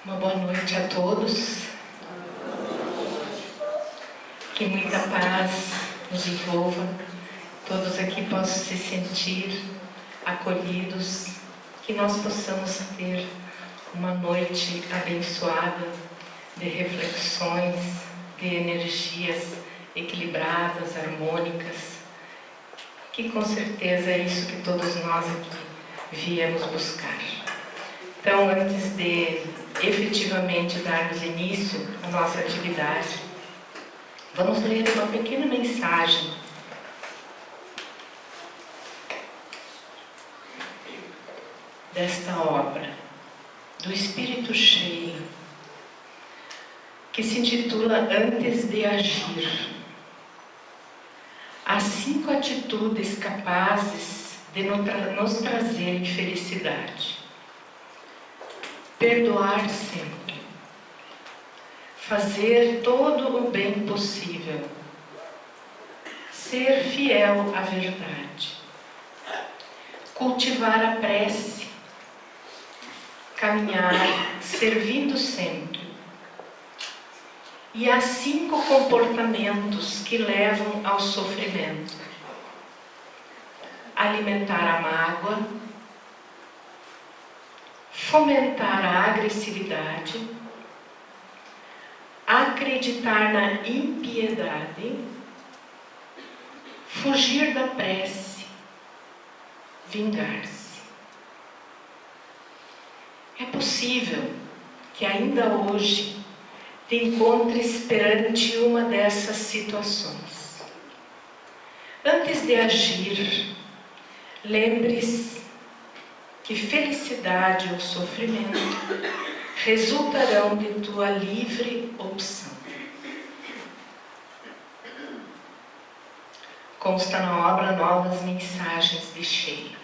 Uma boa noite a todos. Que muita paz nos envolva. Todos aqui possam se sentir acolhidos. Que nós possamos ter uma noite abençoada de reflexões, de energias equilibradas, harmônicas. Que com certeza é isso que todos nós aqui viemos buscar. Então, antes de efetivamente darmos início à nossa atividade, vamos ler uma pequena mensagem desta obra do Espírito Cheio, que se intitula Antes de Agir. As 5 atitudes capazes de nos trazerem felicidade. Perdoar sempre. Fazer todo o bem possível. Ser fiel à verdade. Cultivar a prece. Caminhar servindo sempre. E há 5 comportamentos que levam ao sofrimento. Alimentar a mágoa, fomentar a agressividade, acreditar na impiedade, fugir da prece, vingar-se. É possível que ainda hoje te encontres perante uma dessas situações. Antes de agir, lembre-se que felicidade ou sofrimento resultarão de tua livre opção. Consta na obra Novas Mensagens de Cheio.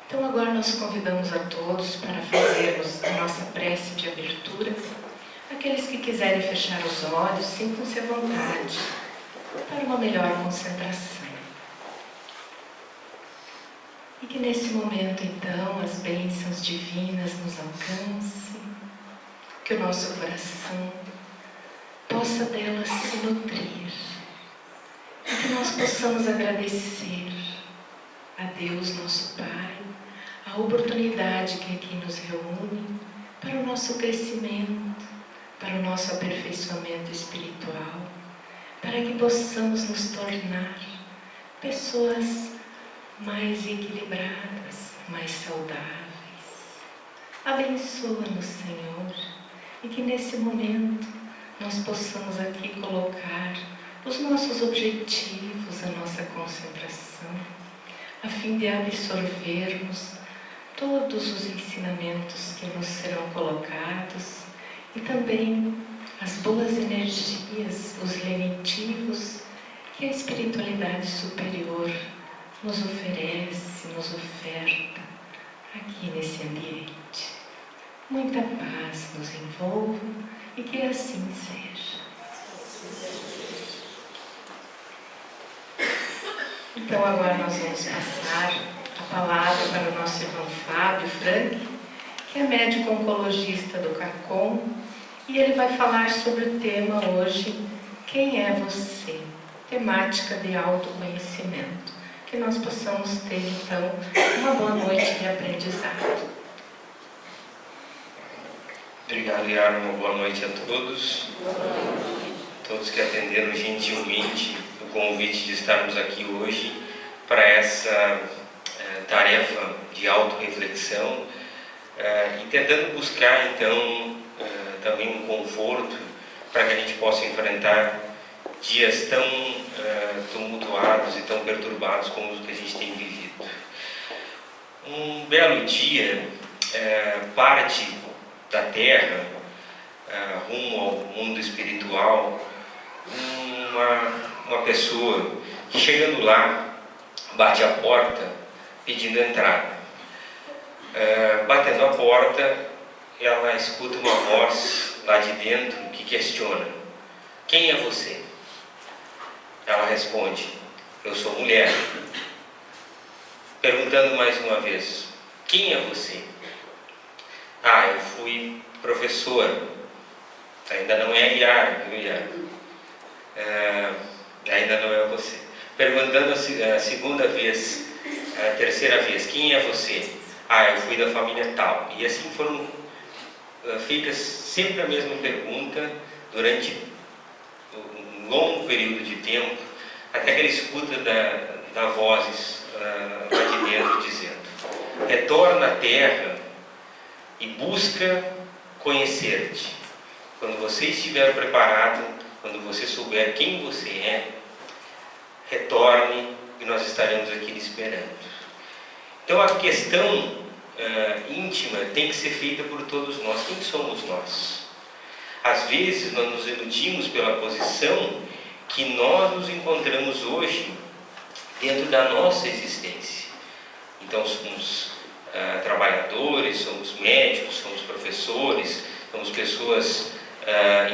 Então agora nós convidamos a todos para fazermos a nossa prece de abertura. Aqueles que quiserem fechar os olhos, sintam-se à vontade para uma melhor concentração. E que nesse momento, então, as bênçãos divinas nos alcancem, que o nosso coração possa delas se nutrir, e que nós possamos agradecer a Deus, nosso Pai, a oportunidade que aqui nos reúne para o nosso crescimento, para o nosso aperfeiçoamento espiritual, para que possamos nos tornar pessoas mais equilibradas, mais saudáveis. Abençoa-nos, Senhor, e que nesse momento nós possamos aqui colocar os nossos objetivos, a nossa concentração, a fim de absorvermos todos os ensinamentos que nos serão colocados e também as boas energias, os lenitivos que a espiritualidade superior nos oferece, nos oferta aqui nesse ambiente. Muita paz nos envolva e que assim seja. Então agora nós vamos passar a palavra para o nosso irmão Fábio Frank, que é médico oncologista do CACOM, e ele vai falar sobre o tema hoje, Quem é você? Temática de autoconhecimento. Que nós possamos ter, então, uma boa noite de aprendizado. Obrigado, Yara. Uma boa noite a todos. Todos que atenderam gentilmente o convite de estarmos aqui hoje para essa tarefa de autorreflexão e tentando buscar, então, também um conforto para que a gente possa enfrentar dias tão tumultuados e tão perturbados como os que a gente tem vivido. Um belo dia, parte da Terra, rumo ao mundo espiritual, uma pessoa que, chegando lá, bate a porta pedindo entrada. Batendo a porta, ela escuta uma voz lá de dentro que questiona: quem é você? Ela responde: eu sou mulher. Perguntando mais uma vez: quem é você? Eu fui professor, ainda não é Iara, viu, Iara? Ainda não é você. Perguntando a segunda vez, a terceira vez, quem é você? Eu fui da família tal. E assim foram feitas sempre a mesma pergunta durante um longo período de tempo, até que ele escuta da vozes lá de dentro dizendo: retorna à terra e busca conhecer-te. Quando você estiver preparado, quando você souber quem você é, retorne e nós estaremos aqui lhe esperando. Então a questão íntima tem que ser feita por todos nós. Quem somos nós? Às vezes nós nos iludimos pela posição que nós nos encontramos hoje dentro da nossa existência. Então somos trabalhadores, somos médicos, somos professores, somos pessoas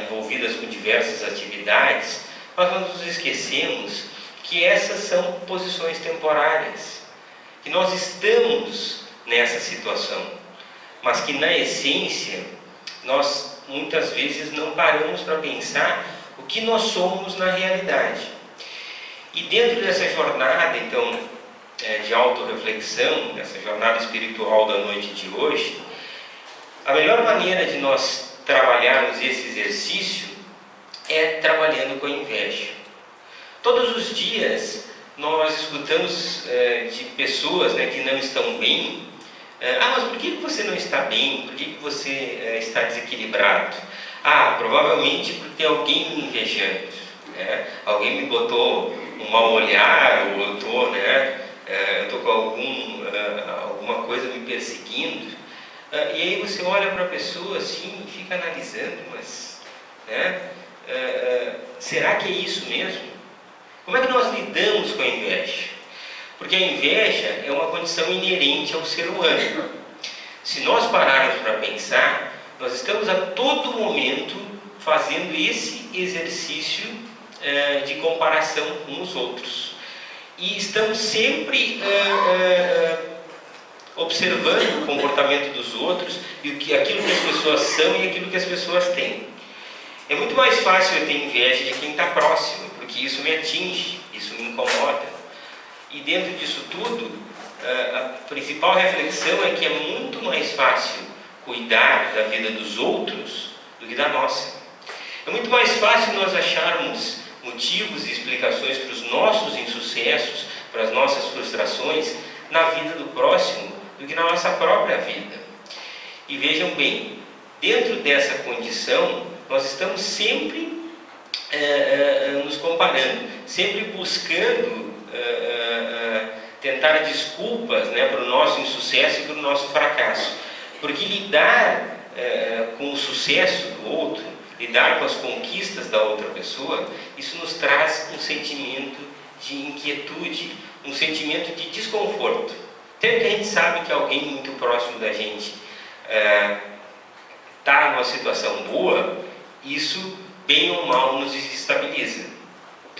envolvidas com diversas atividades, mas nós nos esquecemos que essas são posições temporárias, que nós estamos nessa situação, mas que na essência nós muitas vezes não paramos para pensar o que nós somos na realidade. E dentro dessa jornada, então, de autorreflexão, dessa jornada espiritual da noite de hoje, a melhor maneira de nós trabalharmos esse exercício é trabalhando com a inveja. Todos os dias nós escutamos de pessoas que não estão bem. Mas por que você não está bem? Por que você está desequilibrado? Provavelmente porque tem alguém me invejando. Alguém me botou um mau olhar, ou eu estou com alguma coisa me perseguindo. E aí você olha para a pessoa assim e fica analisando, mas será que é isso mesmo? Como é que nós lidamos com a inveja? Porque a inveja é uma condição inerente ao ser humano. Se nós pararmos para pensar, nós estamos a todo momento fazendo esse exercício de comparação com os outros. E estamos sempre observando o comportamento dos outros e aquilo que as pessoas são e aquilo que as pessoas têm. É muito mais fácil eu ter inveja de quem está próximo, porque isso me atinge, isso me incomoda. E dentro disso tudo, a principal reflexão é que é muito mais fácil cuidar da vida dos outros do que da nossa. É muito mais fácil nós acharmos motivos e explicações para os nossos insucessos, para as nossas frustrações na vida do próximo do que na nossa própria vida. E vejam bem, dentro dessa condição, nós estamos sempre nos comparando, sempre buscando tentar desculpas para o nosso insucesso e para o nosso fracasso. Porque lidar com o sucesso do outro, lidar com as conquistas da outra pessoa, isso nos traz um sentimento de inquietude, um sentimento de desconforto. Sempre que a gente sabe que alguém muito próximo da gente está numa situação boa, isso, bem ou mal, nos desestabiliza.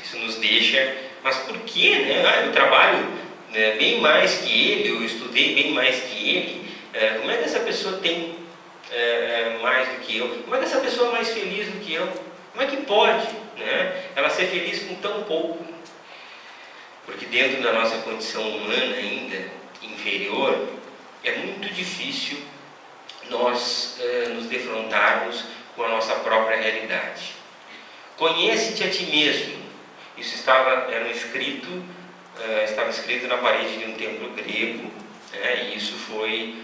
Isso nos deixa, mas por quê? Eu trabalho bem mais que ele, eu estudei bem mais que ele, como é que essa pessoa tem mais do que eu? Como é que essa pessoa é mais feliz do que eu? Como é que pode ela ser feliz com tão pouco? Porque dentro da nossa condição humana ainda, inferior, é muito difícil nós nos defrontarmos com a nossa própria realidade. Conhece-te a ti mesmo. Isso estava escrito na parede de um templo grego, e isso foi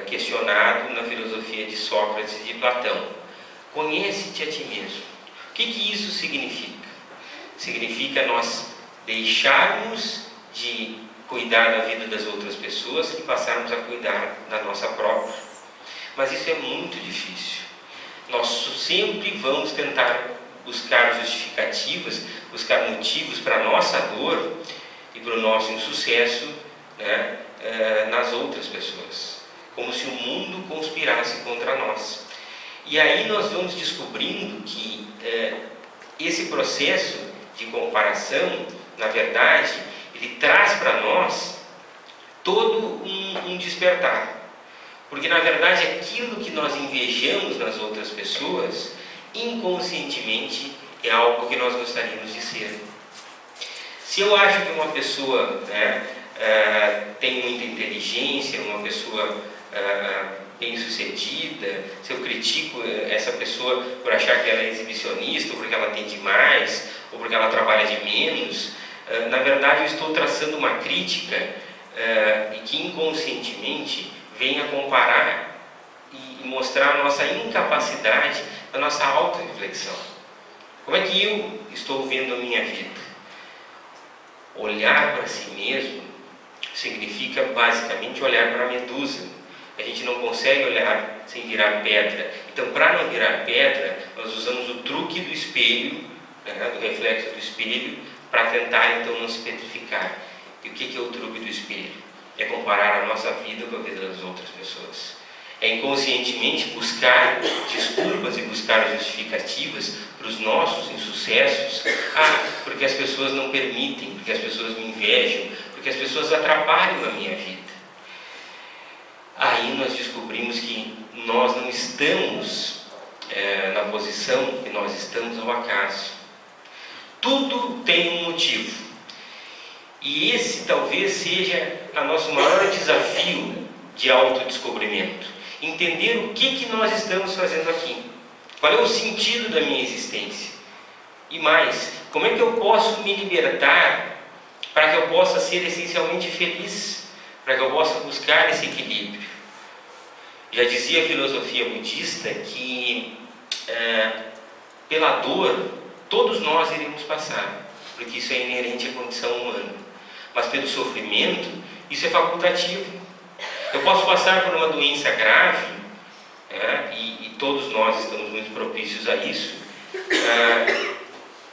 questionado na filosofia de Sócrates e de Platão. Conhece-te a ti mesmo. O que isso significa? Significa nós deixarmos de cuidar da vida das outras pessoas e passarmos a cuidar da nossa própria. Mas isso é muito difícil. Nós sempre vamos tentar buscar justificativas, buscar motivos para a nossa dor e para o nosso insucesso nas outras pessoas, como se o mundo conspirasse contra nós. E aí nós vamos descobrindo que esse processo de comparação, na verdade, ele traz para nós todo um despertar. Porque, na verdade, aquilo que nós invejamos nas outras pessoas, inconscientemente, é algo que nós gostaríamos de ser. Se eu acho que uma pessoa, né, tem muita inteligência, uma pessoa bem-sucedida, se eu critico essa pessoa por achar que ela é exibicionista, ou porque ela tem demais, ou porque ela trabalha de menos, na verdade eu estou traçando uma crítica e que inconscientemente vem a comparar e mostrar a nossa incapacidade, a nossa auto-reflexão. Como é que eu estou vendo a minha vida? Olhar para si mesmo significa basicamente olhar para a medusa. A gente não consegue olhar sem virar pedra. Então, para não virar pedra, nós usamos o truque do espelho, né, do reflexo do espelho, para tentar então não se petrificar. E o que é o truque do espelho? É comparar a nossa vida com a vida das outras pessoas. É inconscientemente buscar desculpas e buscar justificativas para os nossos insucessos. Porque as pessoas não permitem, porque as pessoas me invejam, porque as pessoas atrapalham a minha vida. Aí nós descobrimos que nós não estamos na posição que nós estamos ao acaso. Tudo tem um motivo. E esse talvez seja o nosso maior desafio de autodescobrimento. Entender o que nós estamos fazendo aqui. Qual é o sentido da minha existência? E mais, como é que eu posso me libertar para que eu possa ser essencialmente feliz? Para que eu possa buscar esse equilíbrio? Já dizia a filosofia budista que pela dor todos nós iremos passar, porque isso é inerente à condição humana. Mas pelo sofrimento, isso é facultativo. Eu posso passar por uma doença grave, e todos nós estamos muito propícios a isso,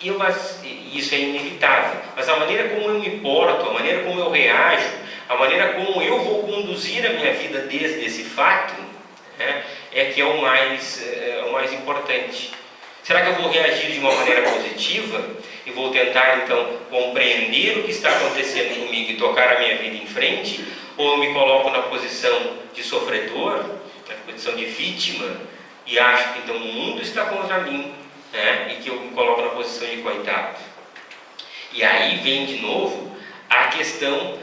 e isso é inevitável. Mas a maneira como eu me porto, a maneira como eu reajo, a maneira como eu vou conduzir a minha vida desde esse fato, é que é o mais importante. Será que eu vou reagir de uma maneira positiva e vou tentar então compreender o que está acontecendo comigo e tocar a minha vida em frente? Ou eu me coloco na posição de sofredor, na posição de vítima, e acho que então o mundo está contra mim, e que eu me coloco na posição de coitado? E aí vem de novo a questão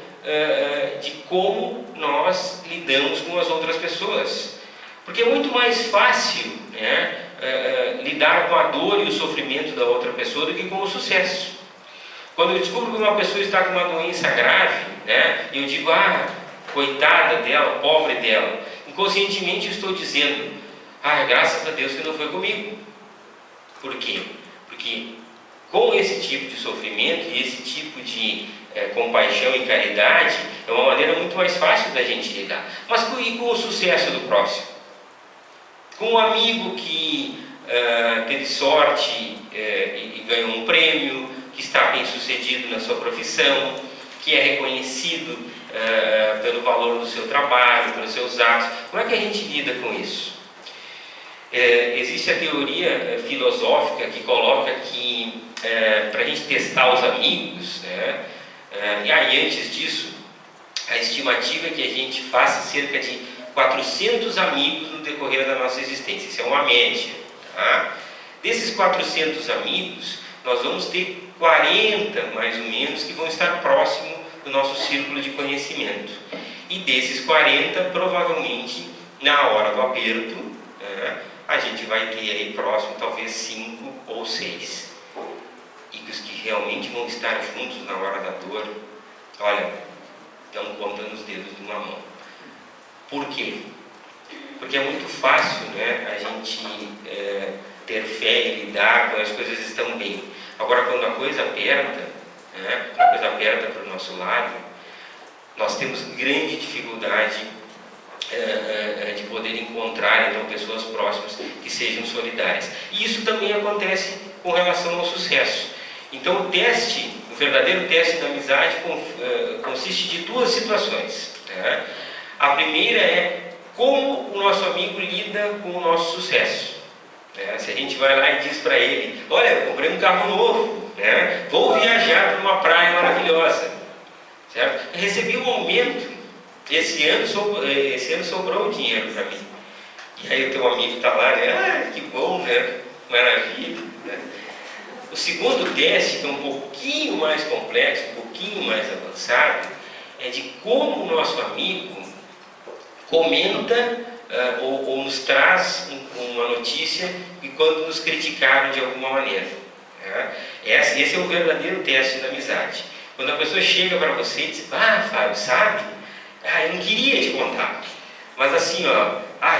de como nós lidamos com as outras pessoas. Porque é muito mais fácil lidar com a dor e o sofrimento da outra pessoa do que com o sucesso. Quando eu descubro que uma pessoa está com uma doença grave, e eu digo, coitada dela, pobre dela, inconscientemente eu estou dizendo, graças a Deus que não foi comigo. Por quê? Porque com esse tipo de sofrimento e esse tipo de compaixão e caridade, é uma maneira muito mais fácil da gente lidar. Mas com o sucesso do próximo? Com um amigo que teve sorte e ganhou um prêmio, que está bem sucedido na sua profissão, que é reconhecido pelo valor do seu trabalho, pelos seus atos. Como é que a gente lida com isso? Existe a teoria filosófica que coloca que para a gente testar os amigos, e aí antes disso, a estimativa é que a gente faça cerca de 400 amigos no decorrer da nossa existência. Isso é uma média. Desses 400 amigos, nós vamos ter 40, mais ou menos, que vão estar próximo do nosso círculo de conhecimento. E desses 40, provavelmente, na hora do aperto, a gente vai ter aí próximo, talvez 5 ou 6. E os que realmente vão estar juntos na hora da dor, olha, não conta nos dedos de uma mão. Por quê? Porque é muito fácil, a gente ter fé e lidar quando as coisas estão bem. Agora, quando a coisa aperta, quando a coisa aperta para o nosso lado, nós temos grande dificuldade de poder encontrar então pessoas próximas que sejam solidárias. E isso também acontece com relação ao sucesso. Então, o verdadeiro teste da amizade consiste de duas situações. A primeira é como o nosso amigo lida com o nosso sucesso. Se a gente vai lá e diz para ele, olha, eu comprei um carro novo, vou viajar para uma praia maravilhosa, certo? Eu recebi um aumento, esse ano sobrou o dinheiro para mim. E aí o teu amigo está lá, né? Ah, que bom, né? Maravilha. Né? O segundo teste, que é um pouquinho mais complexo, um pouquinho mais avançado, é de como o nosso amigo comenta ou nos traz uma notícia e quando nos criticaram de alguma maneira. Né? Esse é o verdadeiro teste da amizade. Quando a pessoa chega para você e diz: ah, Fábio, sabe? Eu não queria te contar. Mas assim,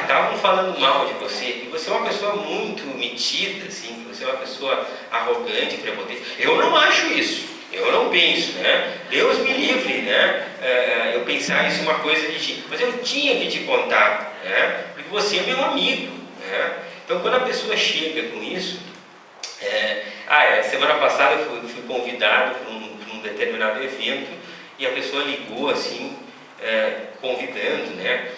estavam falando mal de você, e você é uma pessoa muito metida, assim, você é uma pessoa arrogante, prepotente. Eu não acho isso, eu não penso, né? Deus me livre, né? Eu pensar isso uma coisa de ti, mas eu tinha que te contar, né? Porque você é meu amigo, né? Então, quando a pessoa chega com isso, semana passada eu fui convidado para um determinado evento, e a pessoa ligou assim, convidando, né?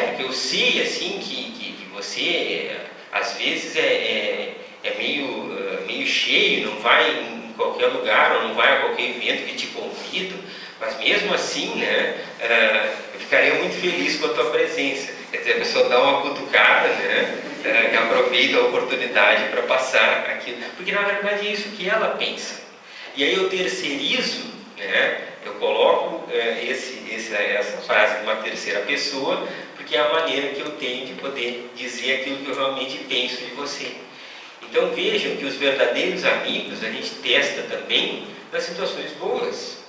Porque eu sei assim que você às vezes é meio cheio, não vai em qualquer lugar, ou não vai a qualquer evento que te convidam, mas mesmo assim, né, eu ficaria muito feliz com a tua presença. Quer dizer, a pessoa dá uma cutucada, né, e aproveita a oportunidade para passar aquilo, porque na verdade é isso que ela pensa. E aí eu terceirizo, né, eu coloco essa frase de uma terceira pessoa, porque é a maneira que eu tenho de poder dizer aquilo que eu realmente penso de você. Então vejam que os verdadeiros amigos a gente testa também nas situações boas.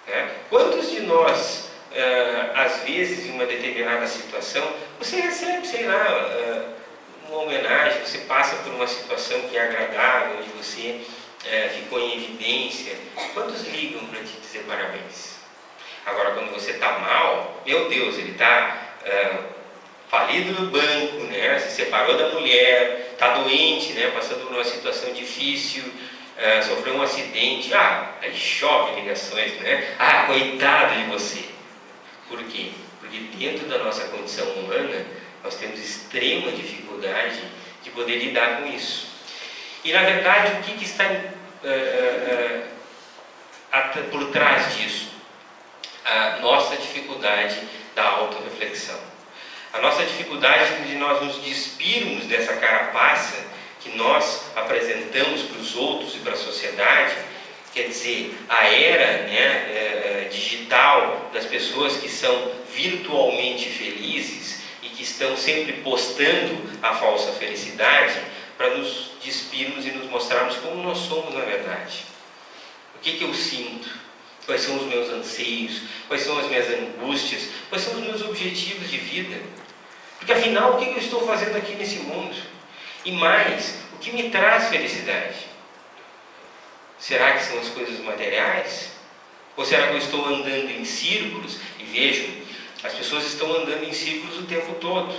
Né? Quantos de nós, às vezes, em uma determinada situação, você recebe, sei lá, uma homenagem, você passa por uma situação que é agradável, onde você ficou em evidência. Quantos ligam para te dizer parabéns? Agora, quando você está mal, meu Deus, ele está falido no banco, né? Se separou da mulher, está doente, né? Passando por uma situação difícil, sofreu um acidente, aí chove ligações, né? Coitado de você. Por quê? Porque dentro da nossa condição humana, nós temos extrema dificuldade de poder lidar com isso. E na verdade, o que está por trás disso? A nossa dificuldade da autorreflexão. A nossa dificuldade de nós nos despirmos dessa carapaça que nós apresentamos para os outros e para a sociedade, quer dizer, a era, né, digital das pessoas que são virtualmente felizes e que estão sempre postando a falsa felicidade, para nos despirmos e nos mostrarmos como nós somos na verdade. O que eu sinto? Quais são os meus anseios? Quais são as minhas angústias? Quais são os meus objetivos de vida? Porque afinal, o que eu estou fazendo aqui nesse mundo? E mais, o que me traz felicidade? Será que são as coisas materiais? Ou será que eu estou andando em círculos? E vejam, as pessoas estão andando em círculos o tempo todo.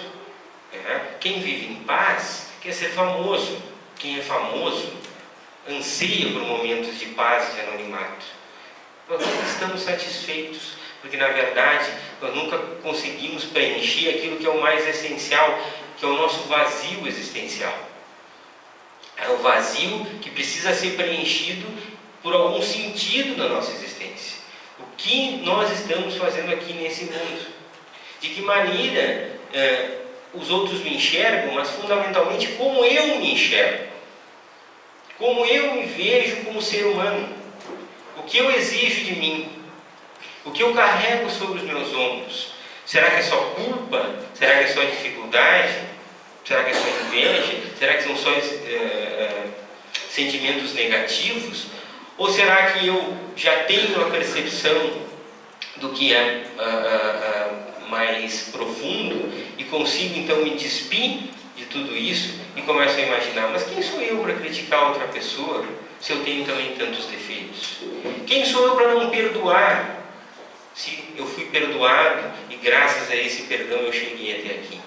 Né? Quem vive em paz quer ser famoso. Quem é famoso anseia por momentos de paz e de anonimato. Nós não estamos satisfeitos, porque na verdade nós nunca conseguimos preencher aquilo que é o mais essencial, que é o nosso vazio existencial. É o vazio que precisa ser preenchido por algum sentido da nossa existência. O que nós estamos fazendo aqui nesse mundo? De que maneira os outros me enxergam, mas fundamentalmente como eu me enxergo. Como eu me vejo como ser humano. O que eu exijo de mim? O que eu carrego sobre os meus ombros? Será que é só culpa? Será que é só dificuldade? Será que é só inveja? Será que são só sentimentos negativos? Ou será que eu já tenho a percepção do que é mais profundo e consigo então me despir de tudo isso e começo a imaginar, mas quem sou eu para criticar outra pessoa se eu tenho também tantos defeitos? Quem sou eu para não perdoar se eu fui perdoado e graças a esse perdão eu cheguei até aqui?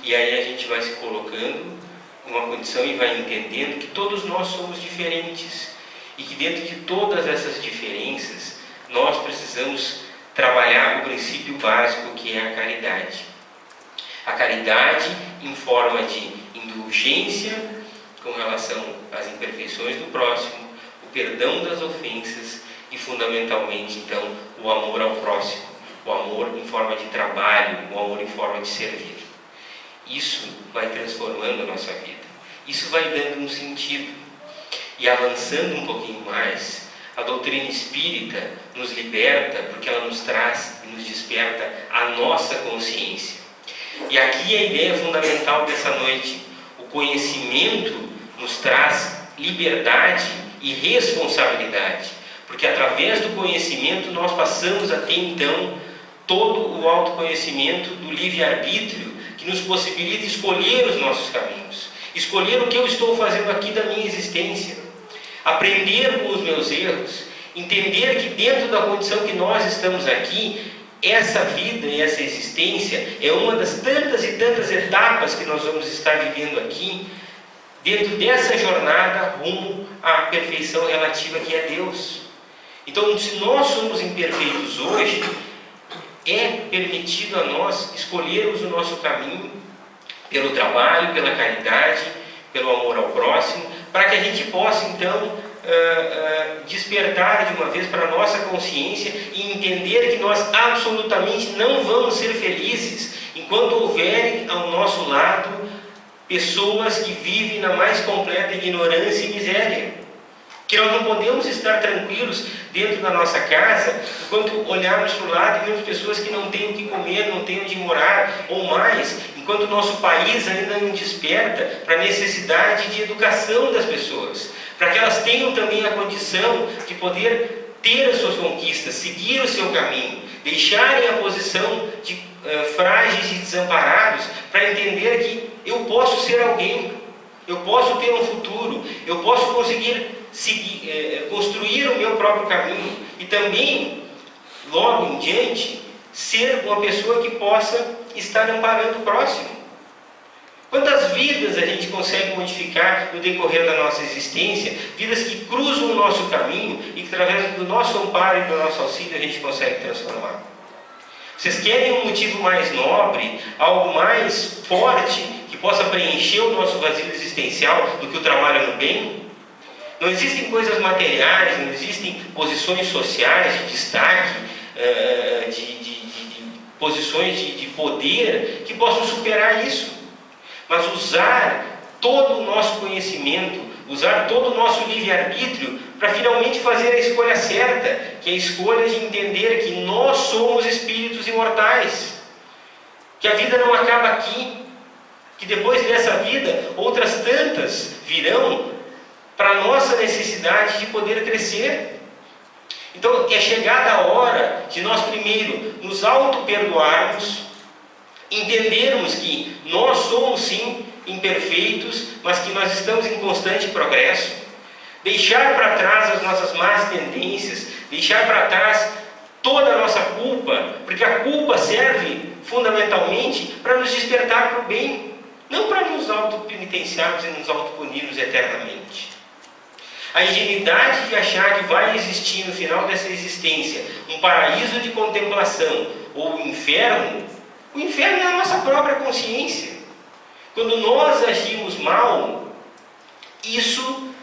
E aí a gente vai se colocando numa condição e vai entendendo que todos nós somos diferentes e que dentro de todas essas diferenças nós precisamos trabalhar o princípio básico que é a caridade. A caridade em forma de indulgência com relação às imperfeições do próximo, o perdão das ofensas e fundamentalmente então o amor ao próximo, o amor em forma de trabalho, o amor em forma de servir. Isso vai transformando a nossa vida. Isso vai dando um sentido. E avançando um pouquinho mais, a doutrina espírita nos liberta porque ela nos traz e nos desperta a nossa consciência. E aqui a ideia fundamental dessa noite: o conhecimento nos traz liberdade e responsabilidade, porque através do conhecimento nós passamos a ter então todo o autoconhecimento do livre-arbítrio que nos possibilita escolher os nossos caminhos, escolher o que eu estou fazendo aqui da minha existência, aprender com os meus erros, entender que dentro da condição que nós estamos aqui, essa vida e essa existência é uma das tantas e tantas etapas que nós vamos estar vivendo aqui, dentro dessa jornada rumo à perfeição relativa que é Deus. Então, se nós somos imperfeitos hoje, é permitido a nós escolhermos o nosso caminho pelo trabalho, pela caridade, pelo amor ao próximo, para que a gente possa então despertar de uma vez para a nossa consciência e entender que nós absolutamente não vamos ser felizes enquanto houverem ao nosso lado pessoas que vivem na mais completa ignorância e miséria. Que nós não podemos estar tranquilos dentro da nossa casa enquanto olharmos para o lado e vemos pessoas que não têm o que comer, não têm onde morar, ou mais, enquanto o nosso país ainda não desperta para a necessidade de educação das pessoas, para que elas tenham também a condição de poder ter as suas conquistas, seguir o seu caminho, deixarem a posição de frágeis e desamparados, para entender que eu posso ser alguém, eu posso ter um futuro, eu posso conseguir construir o meu próprio caminho e também, logo em diante, ser uma pessoa que possa estar amparando o próximo. Quantas vidas a gente consegue modificar no decorrer da nossa existência, vidas que cruzam o nosso caminho e que através do nosso amparo e do nosso auxílio a gente consegue transformar. Vocês querem um motivo mais nobre, algo mais forte, que possa preencher o nosso vazio existencial do que o trabalho no bem? Não existem coisas materiais, não existem posições sociais de destaque, de posições de poder que possam superar isso. Mas usar todo o nosso conhecimento, usar todo o nosso livre-arbítrio para finalmente fazer a escolha certa, que é a escolha de entender que nós somos espíritos imortais, que a vida não acaba aqui, que depois dessa vida outras tantas virão para a nossa necessidade de poder crescer. Então é chegada a hora de nós primeiro nos auto-perdoarmos, entendermos que nós somos sim imperfeitos, mas que nós estamos em constante progresso, deixar para trás as nossas más tendências, deixar para trás toda a nossa culpa, porque a culpa serve fundamentalmente para nos despertar para o bem, não para nos autopenitenciarmos e nos autopunirmos eternamente. A ingenuidade de achar que vai existir no final dessa existência um paraíso de contemplação ou o inferno é a nossa própria consciência. Quando nós agimos mal, isso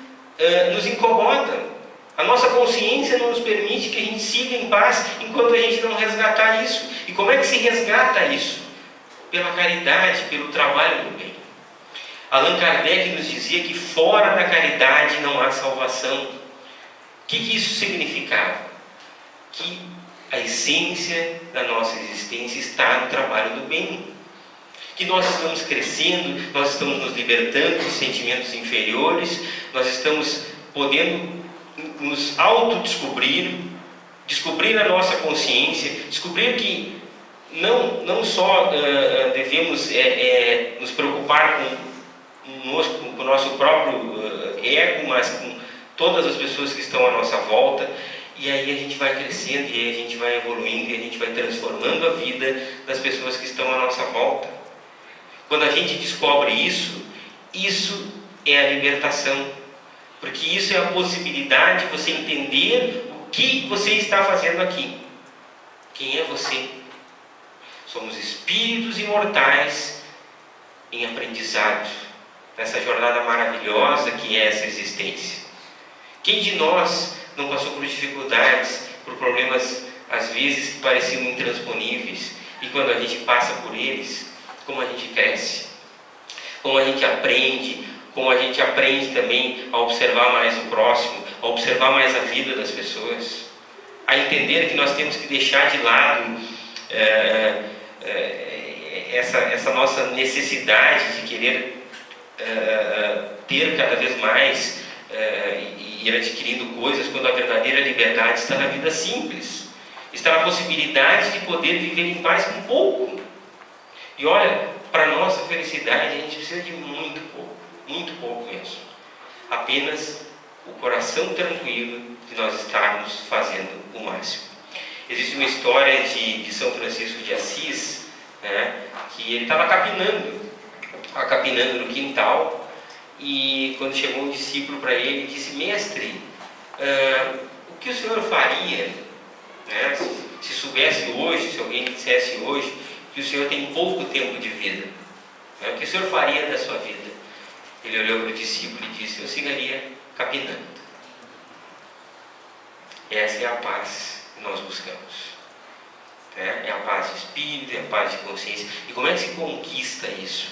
nos incomoda. A nossa consciência não nos permite que a gente siga em paz enquanto a gente não resgatar isso. E como é que se resgata isso? Pela caridade, pelo trabalho do bem. Allan Kardec nos dizia que fora da caridade não há salvação. O que isso significava? Que a essência da nossa existência está no trabalho do bem. Que nós estamos crescendo, nós estamos nos libertando dos sentimentos inferiores, nós estamos podendo nos autodescobrir, descobrir a nossa consciência, descobrir que não só devemos nos preocupar com o nosso próprio ego, mas com todas as pessoas que estão à nossa volta. E aí a gente vai crescendo, e aí a gente vai evoluindo, e a gente vai transformando a vida das pessoas que estão à nossa volta. Quando a gente descobre isso é a libertação. Porque isso é a possibilidade de você entender o que você está fazendo aqui. Quem é você? Somos espíritos imortais em aprendizado, nessa jornada maravilhosa que é essa existência. Quem de nós não passou por dificuldades, por problemas às vezes que pareciam intransponíveis, e quando a gente passa por eles, como a gente cresce, como a gente aprende também a observar mais o próximo, a observar mais a vida das pessoas, a entender que nós temos que deixar de lado essa nossa necessidade de querer ter cada vez mais e ir adquirindo coisas, quando a verdadeira liberdade está na vida simples, está na possibilidade de poder viver em paz com pouco. E olha, para nossa felicidade a gente precisa de muito pouco mesmo. Apenas o coração tranquilo de nós estarmos fazendo o máximo. Existe uma história de São Francisco de Assis, né, que ele estava capinando no quintal, e quando chegou um discípulo para ele, disse: mestre, o que o senhor faria, né, se soubesse hoje, se alguém dissesse hoje que o senhor tem pouco tempo de vida, né, o que o senhor faria da sua vida? Ele olhou para o discípulo e disse: eu seguiria capinando. Essa é a paz que nós buscamos, né? É a paz de espírito, é a paz de consciência. E como é que se conquista isso?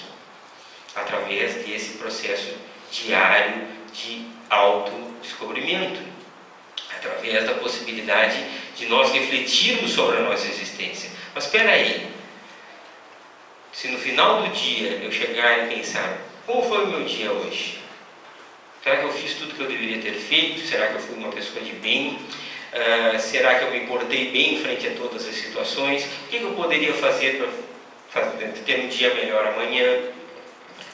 Através desse processo diário de autodescobrimento, através da possibilidade de nós refletirmos sobre a nossa existência. Mas espera aí, se no final do dia eu chegar e pensar: como foi o meu dia hoje? Será que eu fiz tudo que eu deveria ter feito? Será que eu fui uma pessoa de bem? Será que eu me portei bem em frente a todas as situações? O que eu poderia fazer para ter um dia melhor amanhã?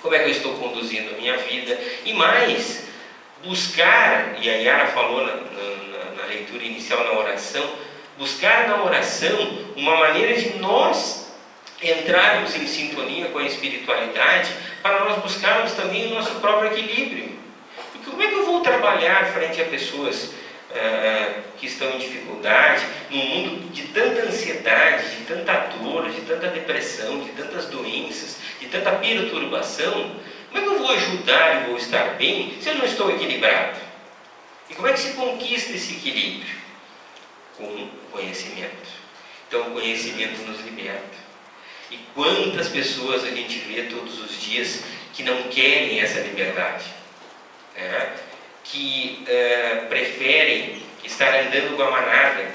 Como é que eu estou conduzindo a minha vida? E mais, buscar, e a Yara falou na leitura inicial, na oração, buscar na oração uma maneira de nós entrarmos em sintonia com a espiritualidade, para nós buscarmos também o nosso próprio equilíbrio. Porque como é que eu vou trabalhar frente a pessoas que estão em dificuldade, num mundo de tanta ansiedade, de tanta dor, de tanta depressão, de tantas doenças, de tanta perturbação? Como é que eu vou ajudar e vou estar bem se eu não estou equilibrado? E como é que se conquista esse equilíbrio? Com conhecimento. Então o conhecimento nos liberta. E quantas pessoas a gente vê todos os dias que não querem essa liberdade, que preferem estar andando com a manada,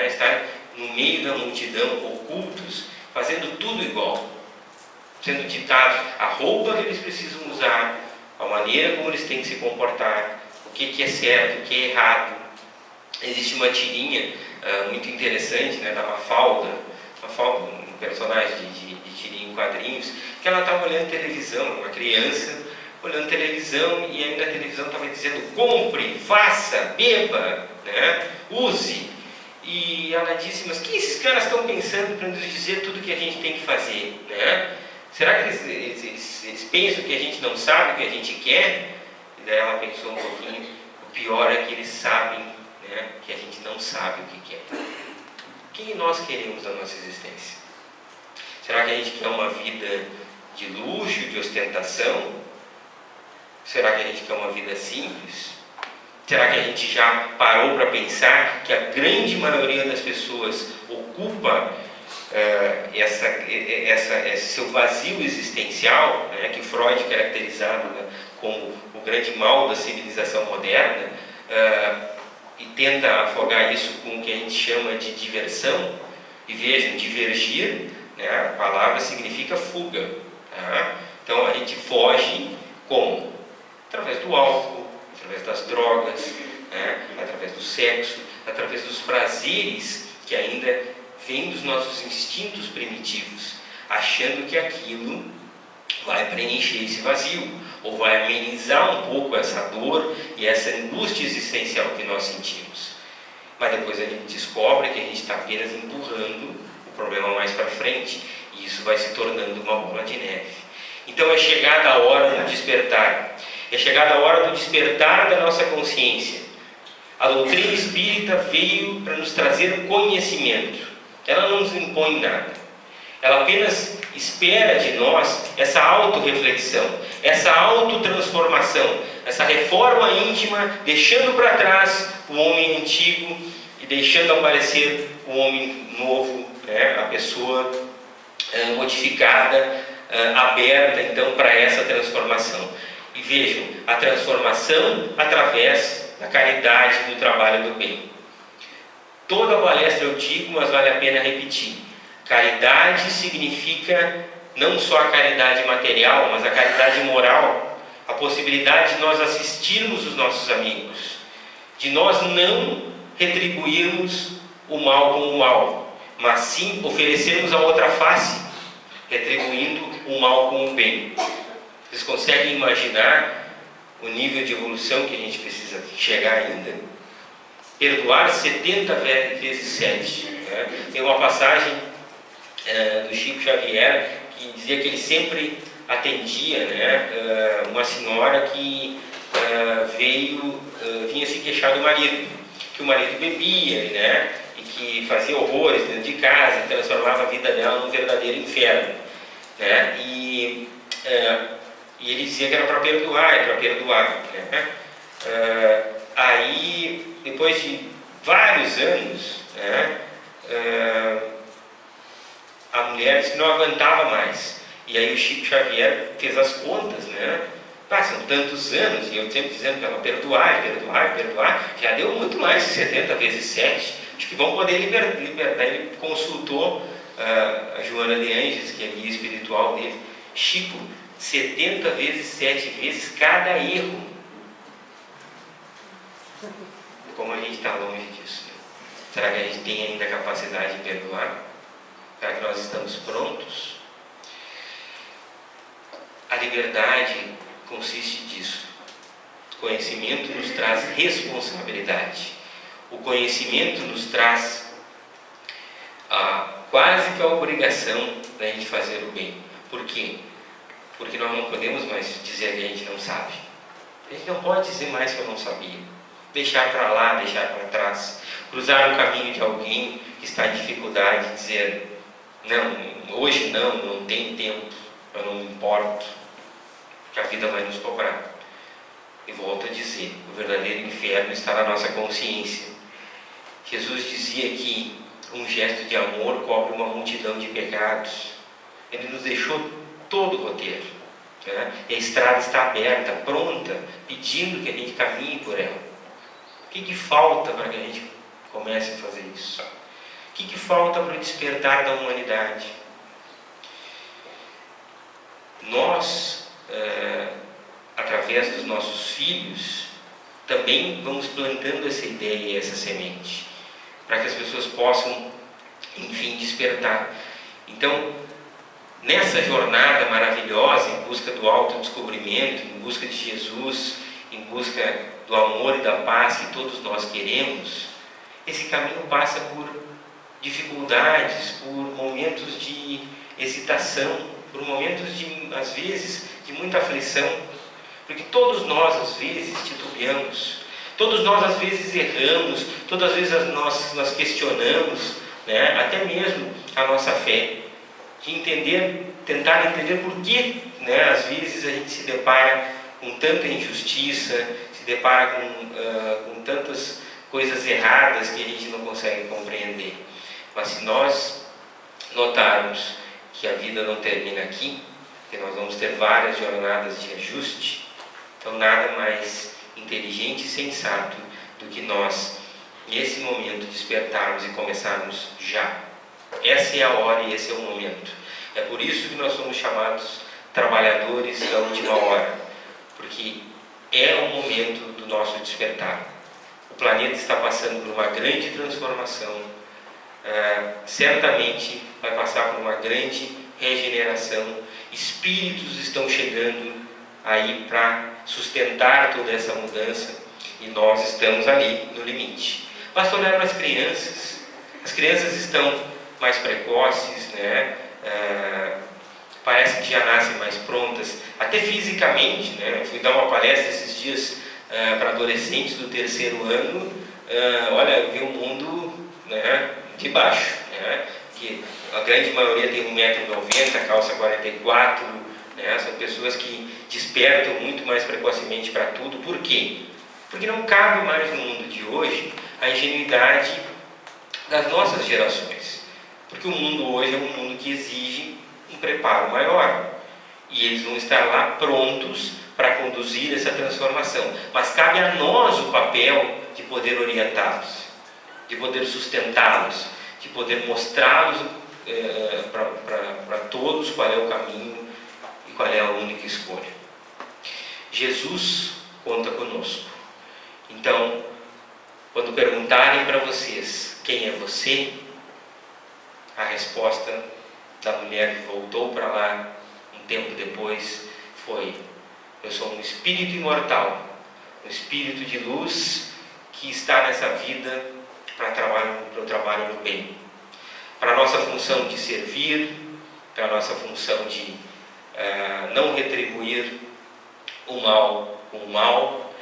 estar no meio da multidão, ocultos, fazendo tudo igual, sendo ditados a roupa que eles precisam usar, a maneira como eles têm que se comportar, o que é certo, o que é errado. Existe uma tirinha muito interessante, da Mafalda, um personagem de tirinha em quadrinhos, que ela estava olhando televisão, uma criança olhando televisão, e ainda a televisão estava dizendo: compre, faça, beba, use. E ela disse: mas o que esses caras estão pensando para nos dizer tudo que a gente tem que fazer? Será que eles pensam que a gente não sabe o que a gente quer? E daí ela pensou um pouquinho: o pior é que eles sabem, que a gente não sabe o que quer. O que nós queremos da nossa existência? Será que a gente quer uma vida de luxo, de ostentação? Será que a gente quer uma vida simples? Será que a gente já parou para pensar que a grande maioria das pessoas ocupa esse seu vazio existencial, que Freud caracterizava como o grande mal da civilização moderna, e tenta afogar isso com o que a gente chama de diversão? E vejam, divergir, a palavra significa fuga. Então a gente foge como? Através do álcool, através das drogas, através do sexo, através dos prazeres que ainda vêm dos nossos instintos primitivos, achando que aquilo vai preencher esse vazio, ou vai amenizar um pouco essa dor e essa angústia existencial que nós sentimos. Mas depois a gente descobre que a gente está apenas empurrando o problema mais para frente, e isso vai se tornando uma bola de neve. Então é chegada a hora do despertar. É chegada a hora do despertar da nossa consciência. A doutrina espírita veio para nos trazer conhecimento. Ela não nos impõe nada. Ela apenas espera de nós essa autorreflexão, essa autotransformação, essa reforma íntima, deixando para trás o homem antigo e deixando aparecer o homem novo, né? A pessoa modificada, aberta então para essa transformação. E vejam, a transformação através da caridade, do trabalho do bem. Toda a palestra eu digo, mas vale a pena repetir. Caridade significa não só a caridade material, mas a caridade moral, a possibilidade de nós assistirmos os nossos amigos, de nós não retribuirmos o mal com o mal, mas sim oferecermos a outra face, retribuindo o mal com o bem. Vocês conseguem imaginar o nível de evolução que a gente precisa chegar ainda? Perdoar 70 vezes 7. Né? Tem uma passagem do Chico Xavier que dizia que ele sempre atendia, né, uma senhora que vinha se queixar do marido, que o marido bebia, né, e que fazia horrores dentro de casa, e transformava a vida dela num verdadeiro inferno, né, e ele dizia que era para perdoar, né. Aí, depois de vários anos, né, a mulher disse que não aguentava mais. E aí o Chico Xavier fez as contas, né? São tantos anos, e eu sempre dizendo para ela perdoar, já deu muito mais de 70 vezes 7. Acho que vão poder libertar. Ele consultou a Joana de Ângeles, que é a guia espiritual dele. Chico, 70 vezes 7 vezes cada erro. Como a gente está longe disso, né? Será que a gente tem ainda a capacidade de perdoar? Será que nós estamos prontos? A liberdade consiste disso. O conhecimento nos traz responsabilidade. O conhecimento nos traz quase que a obrigação da gente fazer o bem. Por quê? Porque nós não podemos mais dizer que a gente não sabe. A gente não pode dizer mais que eu não sabia. Deixar para lá, deixar para trás. Cruzar o caminho de alguém que está em dificuldade e dizer: não, hoje não tem tempo, eu não me importo, que a vida vai nos cobrar. E volto a dizer, o verdadeiro inferno está na nossa consciência. Jesus dizia que um gesto de amor cobre uma multidão de pecados. Ele nos deixou todo o roteiro, né? E a estrada está aberta, pronta, pedindo que a gente caminhe por ela. O que falta para que a gente comece a fazer isso? O que falta para o despertar da humanidade? Nós, através dos nossos filhos, também vamos plantando essa ideia e essa semente, para que as pessoas possam, enfim, despertar. Então, nessa jornada maravilhosa, em busca do autodescobrimento, em busca de Jesus, em busca do amor e da paz que todos nós queremos, esse caminho passa por dificuldades, por momentos de hesitação, por momentos de, às vezes, de muita aflição, porque todos nós, às vezes, titubeamos, todos nós, às vezes, erramos, todas as vezes nós questionamos, né, até mesmo a nossa fé, de tentar entender por que, né, às vezes a gente se depara com tanta injustiça, se depara com tantas coisas erradas que a gente não consegue compreender. Mas se nós notarmos que a vida não termina aqui, que nós vamos ter várias jornadas de ajuste, então nada mais inteligente e sensato do que nós, nesse momento, despertarmos e começarmos já. Essa é a hora e esse é o momento. É por isso que nós somos chamados trabalhadores da última hora, porque é o momento do nosso despertar. O planeta está passando por uma grande transformação, certamente vai passar por uma grande regeneração. Espíritos estão chegando aí para sustentar toda essa mudança e nós estamos ali no limite. Basta olhar para as crianças. As crianças estão mais precoces, né? Parece que já nascem mais prontas, até fisicamente, né? Eu fui dar uma palestra esses dias para adolescentes do 3º ano. Olha, eu vi o mundo, né, de baixo, né? Que a grande maioria tem 1,90 m, calça 44, né? São pessoas que despertam muito mais precocemente para tudo. Por quê? Porque não cabe mais no mundo de hoje a ingenuidade das nossas gerações. Porque o mundo hoje é um mundo que exige um preparo maior. E eles vão estar lá prontos para conduzir essa transformação. Mas cabe a nós o papel de poder orientá-los, de poder sustentá-los, de poder mostrá-los para todos qual é o caminho e qual é a única escolha. Jesus conta conosco. Então, quando perguntarem para vocês quem é você, a resposta da mulher que voltou para lá um tempo depois foi: eu sou um espírito imortal, um espírito de luz que está nessa vida para o trabalho no bem, para a nossa função de servir, para a nossa função de não retribuir o mal com o mal,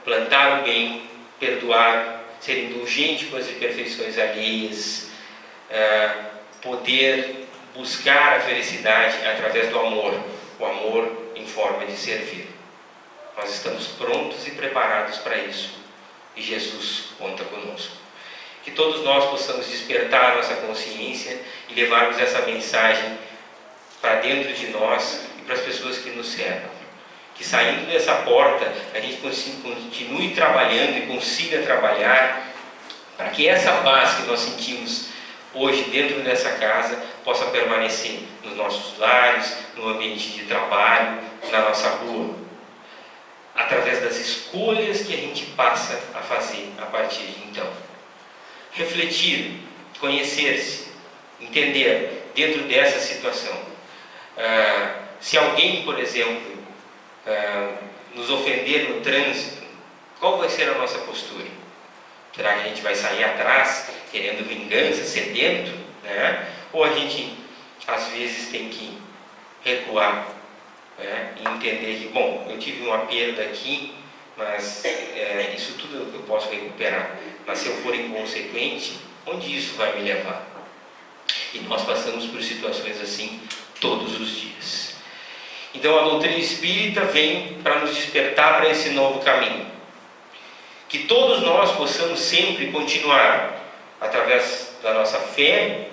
plantar o bem, perdoar, ser indulgente com as imperfeições alheias, poder buscar a felicidade através do amor, o amor em forma de servir. Nós estamos prontos e preparados para isso, e Jesus conta conosco. Que todos nós possamos despertar a nossa consciência e levarmos essa mensagem para dentro de nós e para as pessoas que nos cercam. Que saindo dessa porta a gente continue trabalhando e consiga trabalhar para que essa paz que nós sentimos hoje dentro dessa casa possa permanecer nos nossos lares, no ambiente de trabalho, na nossa rua, através das escolhas que a gente passa a fazer a partir de então. Refletir, conhecer-se, entender dentro dessa situação. Se alguém, por exemplo, nos ofender no trânsito, qual vai ser a nossa postura? Será que a gente vai sair atrás, querendo vingança, sedento, né? Ou a gente, às vezes, tem que recuar, né? E entender que, bom, eu tive uma perda aqui, mas isso tudo eu posso recuperar. Mas se eu for inconsequente, onde isso vai me levar? E nós passamos por situações assim todos os dias. Então a doutrina espírita vem para nos despertar para esse novo caminho. Que todos nós possamos sempre continuar, através da nossa fé,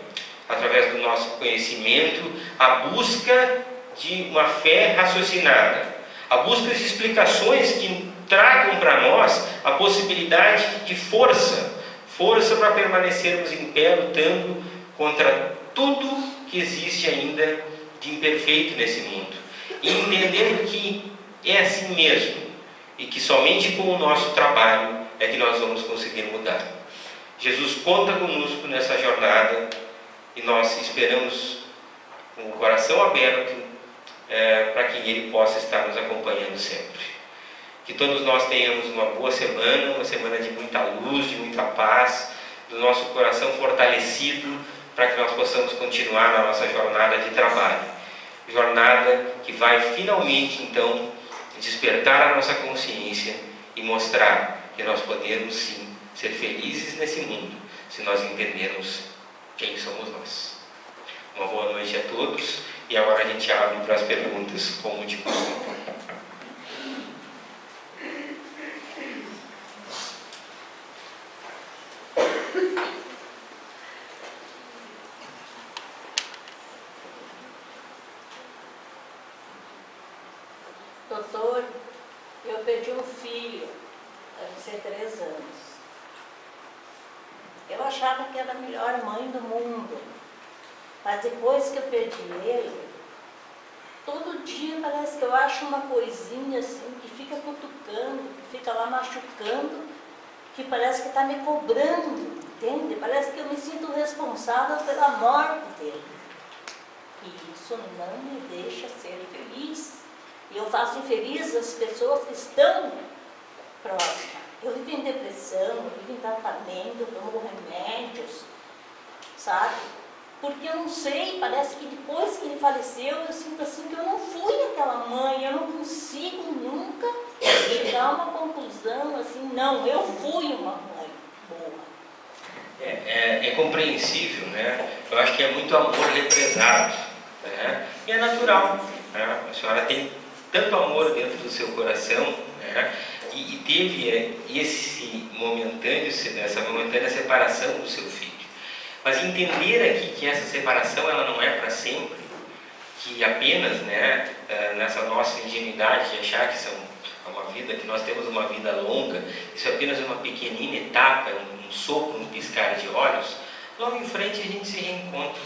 através do nosso conhecimento, a busca de uma fé raciocinada, a busca de explicações que tragam para nós a possibilidade de força para permanecermos em pé, lutando contra tudo que existe ainda de imperfeito nesse mundo, e entendendo que é assim mesmo, e que somente com o nosso trabalho é que nós vamos conseguir mudar. Jesus conta conosco nessa jornada, e nós esperamos com o coração aberto para que Ele possa estar nos acompanhando sempre. Que todos nós tenhamos uma boa semana, uma semana de muita luz, de muita paz, do nosso coração fortalecido, para que nós possamos continuar na nossa jornada de trabalho. Jornada que vai finalmente, então, despertar a nossa consciência e mostrar que nós podemos, sim, ser felizes nesse mundo, se nós entendermos quem somos nós. Uma boa noite a todos, e agora a gente abre para as perguntas, como de costume. Doutor, eu perdi um filho, deve ser 3 anos. Eu achava que era a melhor mãe do mundo, mas depois que eu perdi ele, todo dia parece que eu acho uma coisinha assim, que fica cutucando, que fica lá machucando, que parece que está me cobrando, entende? Parece que eu me sinto responsável pela morte dele. E isso não me deixa ser feliz. E eu faço infeliz as pessoas que estão próximas. Eu vivo em depressão, eu vivo em tratamento, eu tomo remédios, sabe? Porque eu não sei, parece que depois que ele faleceu, eu sinto assim que eu não fui aquela mãe, eu não consigo nunca chegar a uma conclusão assim, não, eu fui uma mãe boa. É compreensível, né? Eu acho que é muito amor represado, né? E é natural, né? A senhora tem tanto amor dentro do seu coração, né? E teve essa momentânea separação do seu filho. Mas entender aqui que essa separação ela não é para sempre, que apenas, né, nessa nossa ingenuidade de achar que uma vida, que nós temos uma vida longa, isso é apenas uma pequenina etapa, um sopro, um piscar de olhos, logo em frente a gente se reencontra.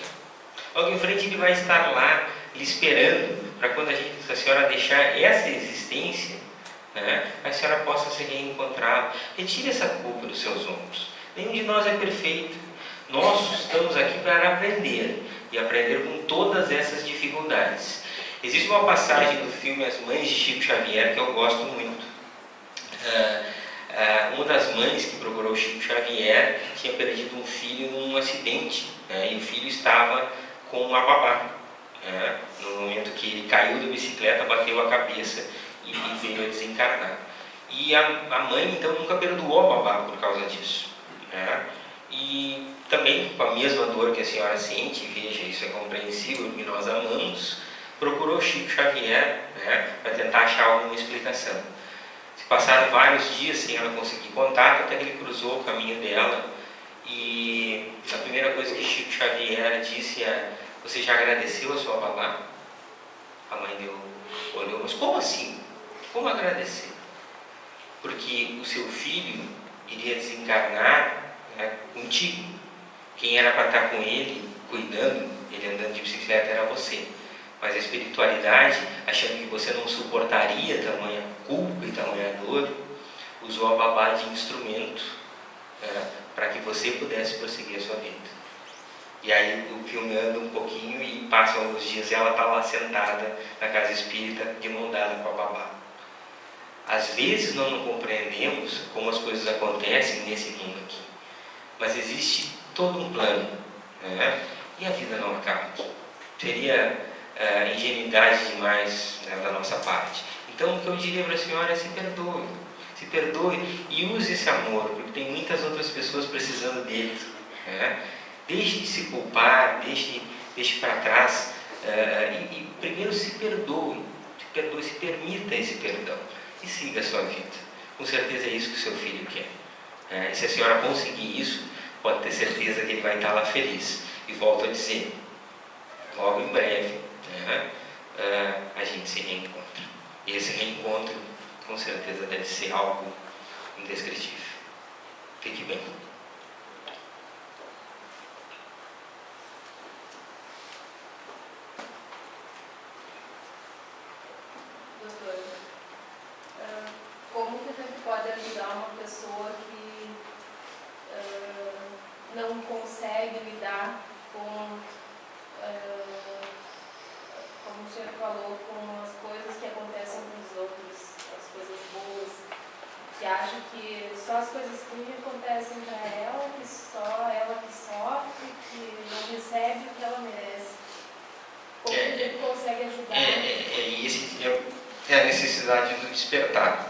Logo em frente ele vai estar lá, lhe esperando, para quando a senhora deixar essa existência, né, a senhora possa se reencontrar. Retire essa culpa dos seus ombros. Nenhum de nós é perfeito. Nós estamos aqui para aprender, e aprender com todas essas dificuldades. Existe uma passagem do filme As Mães de Chico Xavier que eu gosto muito. Uma das mães que procurou Chico Xavier tinha perdido um filho num acidente, né, e o filho estava com uma babá. No momento que ele caiu da bicicleta, bateu a cabeça e veio a desencarnar. E a mãe então nunca perdoou a babá por causa disso. E também com a mesma dor que a senhora sente, veja, isso é compreensível, que nós amamos, procurou Chico Xavier, né, para tentar achar alguma explicação. Se passaram vários dias sem ela conseguir contato, até que ele cruzou o caminho dela, e a primeira coisa que Chico Xavier disse é: você já agradeceu a sua babá? A mãe olhou, mas como assim? Como agradecer? Porque o seu filho iria desencarnar, né, contigo. Quem era para estar com ele, cuidando, ele andando de bicicleta, era você. Mas a espiritualidade, achando que você não suportaria tamanha culpa e tamanha dor, usou a babá de instrumento, para que você pudesse prosseguir a sua vida. E aí o filme anda um pouquinho e passam alguns dias e ela está lá sentada na casa espírita, de mão dada com a babá. Às vezes nós não compreendemos como as coisas acontecem nesse mundo aqui, mas existe todo um plano, né? E a vida não acaba aqui. Seria ingenuidade demais, né, da nossa parte. Então o que eu diria para a senhora é: se perdoe e use esse amor, porque tem muitas outras pessoas precisando dele, né? Deixe de se culpar, deixe para trás, e primeiro se perdoe, se permita esse perdão e siga a sua vida. Com certeza é isso que o seu filho quer. E se a senhora conseguir isso, pode ter certeza que ele vai estar lá feliz. E volto a dizer, logo em breve, né, a gente se reencontra. E esse reencontro, com certeza, deve ser algo indescritível. Fique bem. Doutor, como que a gente pode ajudar uma pessoa que não consegue lidar com, como o senhor falou, com as coisas que acontecem com os outros, as coisas boas, que acha que só as coisas ruins acontecem para ela, que só ela que sofre, que não recebe o que ela merece? Como que a gente consegue ajudar? É a necessidade do despertar.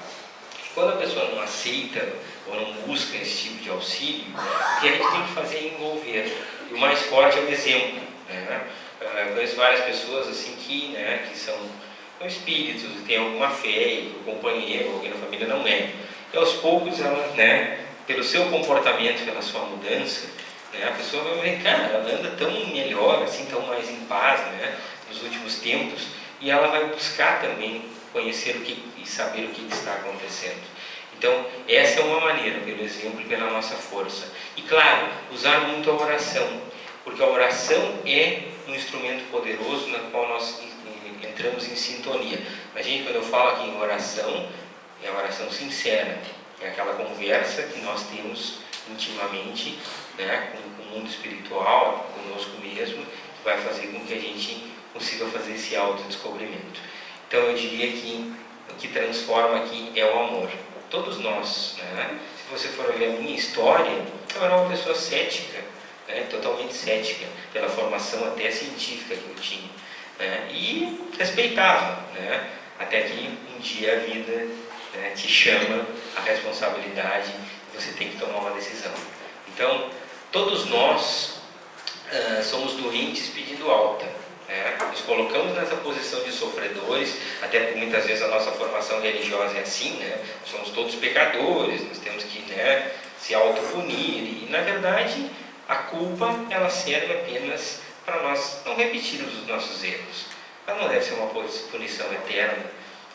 Quando a pessoa não aceita ou não busca esse tipo de auxílio, o que a gente tem que fazer é envolver. E o mais forte é o exemplo, né? Eu conheço várias pessoas assim que são espíritos, têm alguma fé, e o companheiro, alguém na família não é. E aos poucos, ela, pelo seu comportamento, pela sua mudança, a pessoa vai ver, cara, ela anda tão melhor, assim, tão mais em paz, nos últimos tempos, e ela vai buscar também conhecer e saber o que está acontecendo. Então, essa é uma maneira, pelo exemplo e pela nossa força. E claro, usar muito a oração, porque a oração é um instrumento poderoso na qual nós entramos em sintonia. A gente, quando eu falo aqui em oração, é a oração sincera, é aquela conversa que nós temos intimamente, com o mundo espiritual, conosco mesmo, que vai fazer com que a gente consiga fazer esse autodescobrimento. Então eu diria que o que transforma aqui é o amor. Todos nós, se você for ver a minha história, eu era uma pessoa cética, totalmente cética, pela formação até científica que eu tinha, e respeitava, até que um dia a vida te chama a responsabilidade e você tem que tomar uma decisão. Então, todos nós somos doentes pedindo alta. Nos colocamos nessa posição de sofredores, até porque muitas vezes a nossa formação religiosa é assim, somos todos pecadores, nós temos que se autopunir, e na verdade A culpa, ela serve apenas para nós não repetirmos os nossos erros. Ela não deve ser uma punição eterna,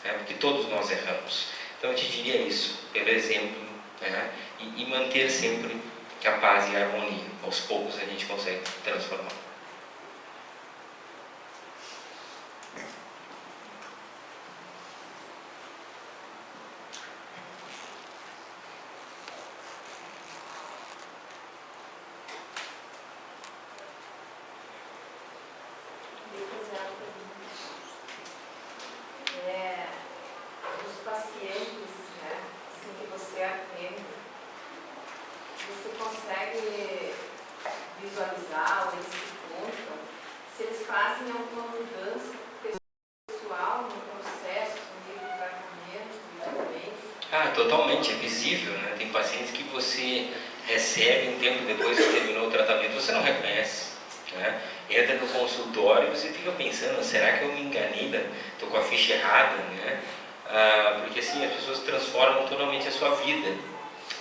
né? Porque todos nós erramos. Então eu te diria isso, pelo exemplo, né? E manter sempre a paz e a harmonia. Aos poucos a gente consegue transformar. Dos pacientes, né, assim que você atende, você consegue visualizar, ou eles se contam, se eles fazem alguma mudança pessoal no processo, no meio do tratamento, do tratamento? Totalmente, é visível, né? Tem pacientes que você recebe um tempo depois que terminou o tratamento, você não reconhece, né? Entra no consultório e você fica pensando, será que eu me enganei? Estou com a ficha errada, né? Porque assim, as pessoas transformam totalmente a sua vida.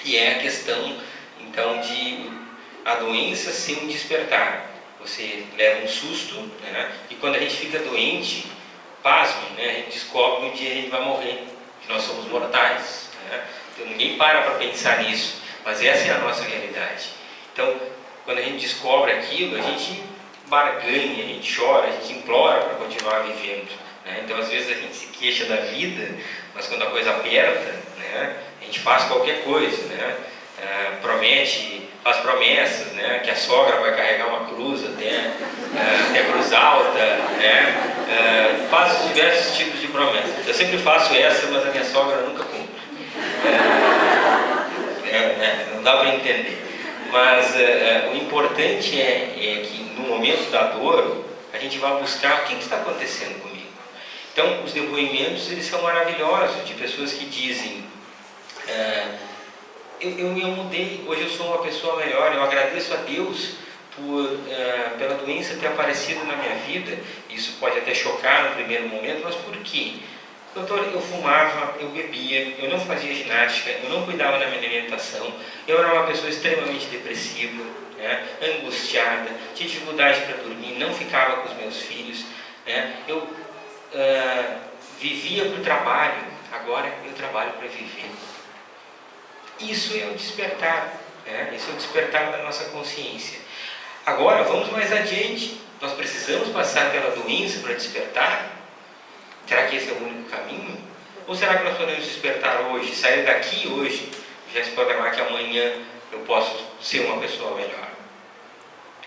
E é a questão, então, de a doença ser um despertar. Você leva um susto, né? E quando a gente fica doente, pasme, né? A gente descobre que um dia a gente vai morrer, que nós somos mortais, né? Então ninguém para pensar nisso, mas essa é a nossa realidade. Então, quando a gente descobre aquilo, a gente barganha, a gente chora, a gente implora para continuar vivendo, né? Então, às vezes a gente se queixa da vida, mas quando a coisa aperta, né, a gente faz qualquer coisa, né? Faz promessas, né, que a sogra vai carregar uma cruz até Cruz Alta, né? Faz diversos tipos de promessas. Eu sempre faço essa, mas a minha sogra nunca cumpre. Não dá para entender. Mas o importante é que no momento da dor, a gente vai buscar o que está acontecendo comigo. Então, os depoimentos, eles são maravilhosos, de pessoas que dizem, eu mudei, hoje eu sou uma pessoa melhor, eu agradeço a Deus pela doença ter aparecido na minha vida. Isso pode até chocar no primeiro momento, mas por quê? Doutor, eu fumava, eu bebia, eu não fazia ginástica, eu não cuidava da minha alimentação, eu era uma pessoa extremamente depressiva, né, angustiada, tinha dificuldade para dormir, não ficava com os meus filhos, né, eu vivia para o trabalho, agora eu trabalho para viver. Isso é o despertar, né? Isso é o despertar da nossa consciência. Agora, vamos mais adiante. Nós precisamos passar pela doença para despertar? Será que esse é o único caminho? Ou será que nós podemos despertar hoje, sair daqui hoje, já se programar que amanhã eu posso ser uma pessoa melhor?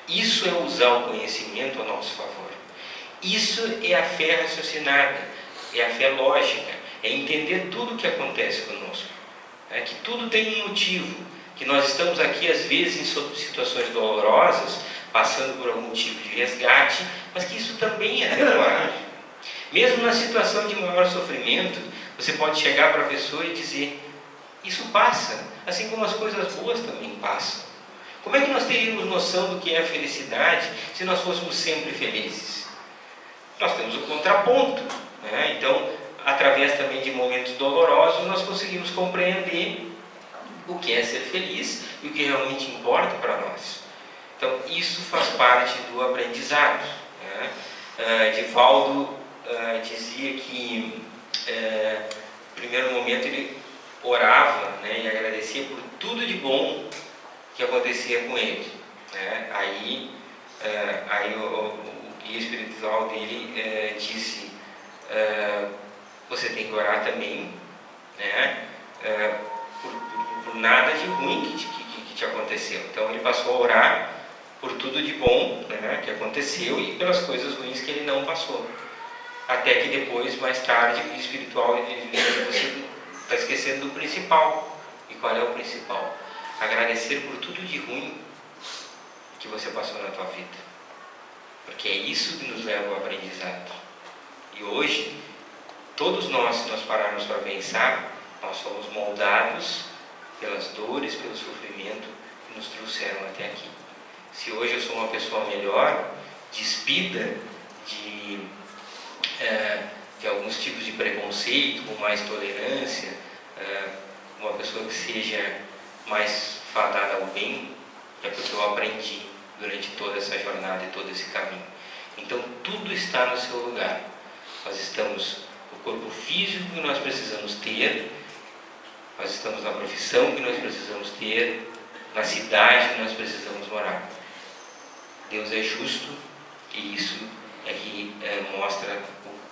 Isso é usar o conhecimento a nosso favor. Isso é a fé raciocinada, é a fé lógica, é entender tudo o que acontece conosco. Que tudo tem um motivo, que nós estamos aqui às vezes em situações dolorosas, passando por algum tipo de resgate, mas que isso também é temporário. Mesmo na situação de maior sofrimento, você pode chegar para a pessoa e dizer, isso passa, assim como as coisas boas também passam. Como é que nós teríamos noção do que é a felicidade se nós fôssemos sempre felizes? Nós temos o contraponto, né? Então, através também de momentos dolorosos, nós conseguimos compreender o que é ser feliz e o que realmente importa para nós. Então, isso faz parte do aprendizado, né? Divaldo dizia que, no primeiro momento, ele orava, né, e agradecia por tudo de bom que acontecia com ele, né? Aí o guia espiritual dele disse, você tem que orar também, né, por nada de ruim que te aconteceu. Então ele passou a orar por tudo de bom, né, que aconteceu e pelas coisas ruins que ele não passou. Até que depois, mais tarde, o espiritual ele diz, você está esquecendo do principal. E qual é o principal? Agradecer por tudo de ruim que você passou na tua vida. Porque é isso que nos leva ao aprendizado. E hoje, todos nós, se nós pararmos para pensar, nós somos moldados pelas dores, pelo sofrimento que nos trouxeram até aqui. Se hoje eu sou uma pessoa melhor, despida de alguns tipos de preconceito, com mais tolerância, uma pessoa que seja mais fadada ao bem, é porque eu aprendi durante toda essa jornada e todo esse caminho. Então tudo está no seu lugar. Nós estamos no corpo físico que nós precisamos ter, nós estamos na profissão que nós precisamos ter, na cidade que nós precisamos morar. Deus é justo e isso é que mostra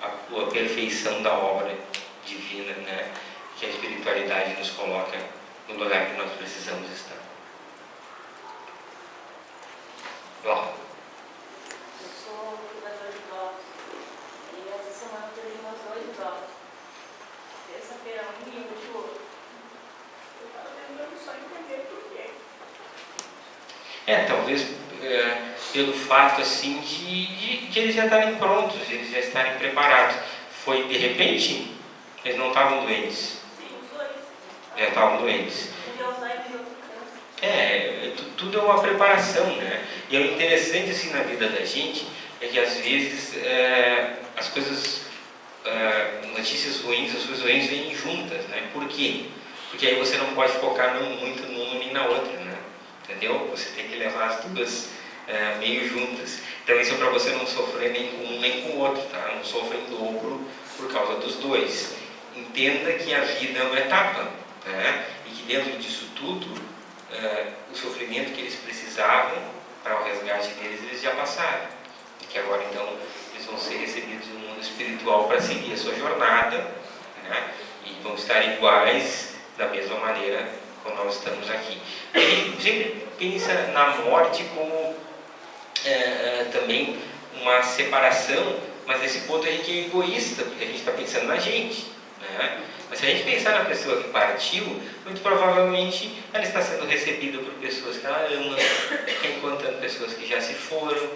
a perfeição da obra divina, né? Que a espiritualidade nos coloca no lugar que nós precisamos estar. Bom. Eu sou cuidador de idosos e essa semana eu perdi meus 2 idosos. Terça-feira um e hoje o outro. Eu estava tentando só entender por quê. Talvez pelo fato assim de eles já estarem prontos, eles já estarem preparados. Foi de repente, eles não estavam doentes. Sim, os dois. Já estavam doentes. Um de Alzheimer e outro câncer. Tudo é uma preparação, né? E é interessante assim na vida da gente é que às vezes as coisas, notícias ruins, as coisas ruins vêm juntas, né? Por quê? Porque aí você não pode focar muito numa nem na outra, né? Entendeu? Você tem que levar as duas meio juntas. Então isso é para você não sofrer nem com um nem com o outro, tá? Não sofra em dobro por causa dos dois. Entenda que a vida é uma etapa, né? E que dentro disso tudo, o sofrimento que eles precisavam para o resgate deles, eles já passaram. E que agora então eles vão ser recebidos no mundo espiritual para seguir a sua jornada, né? E vão estar iguais da mesma maneira como nós estamos aqui. A gente sempre pensa na morte como também uma separação, mas nesse ponto a gente é egoísta, porque a gente está pensando na gente, né? Mas se a gente pensar na pessoa que partiu, muito provavelmente ela está sendo recebida por pessoas que ela ama, encontrando pessoas que já se foram,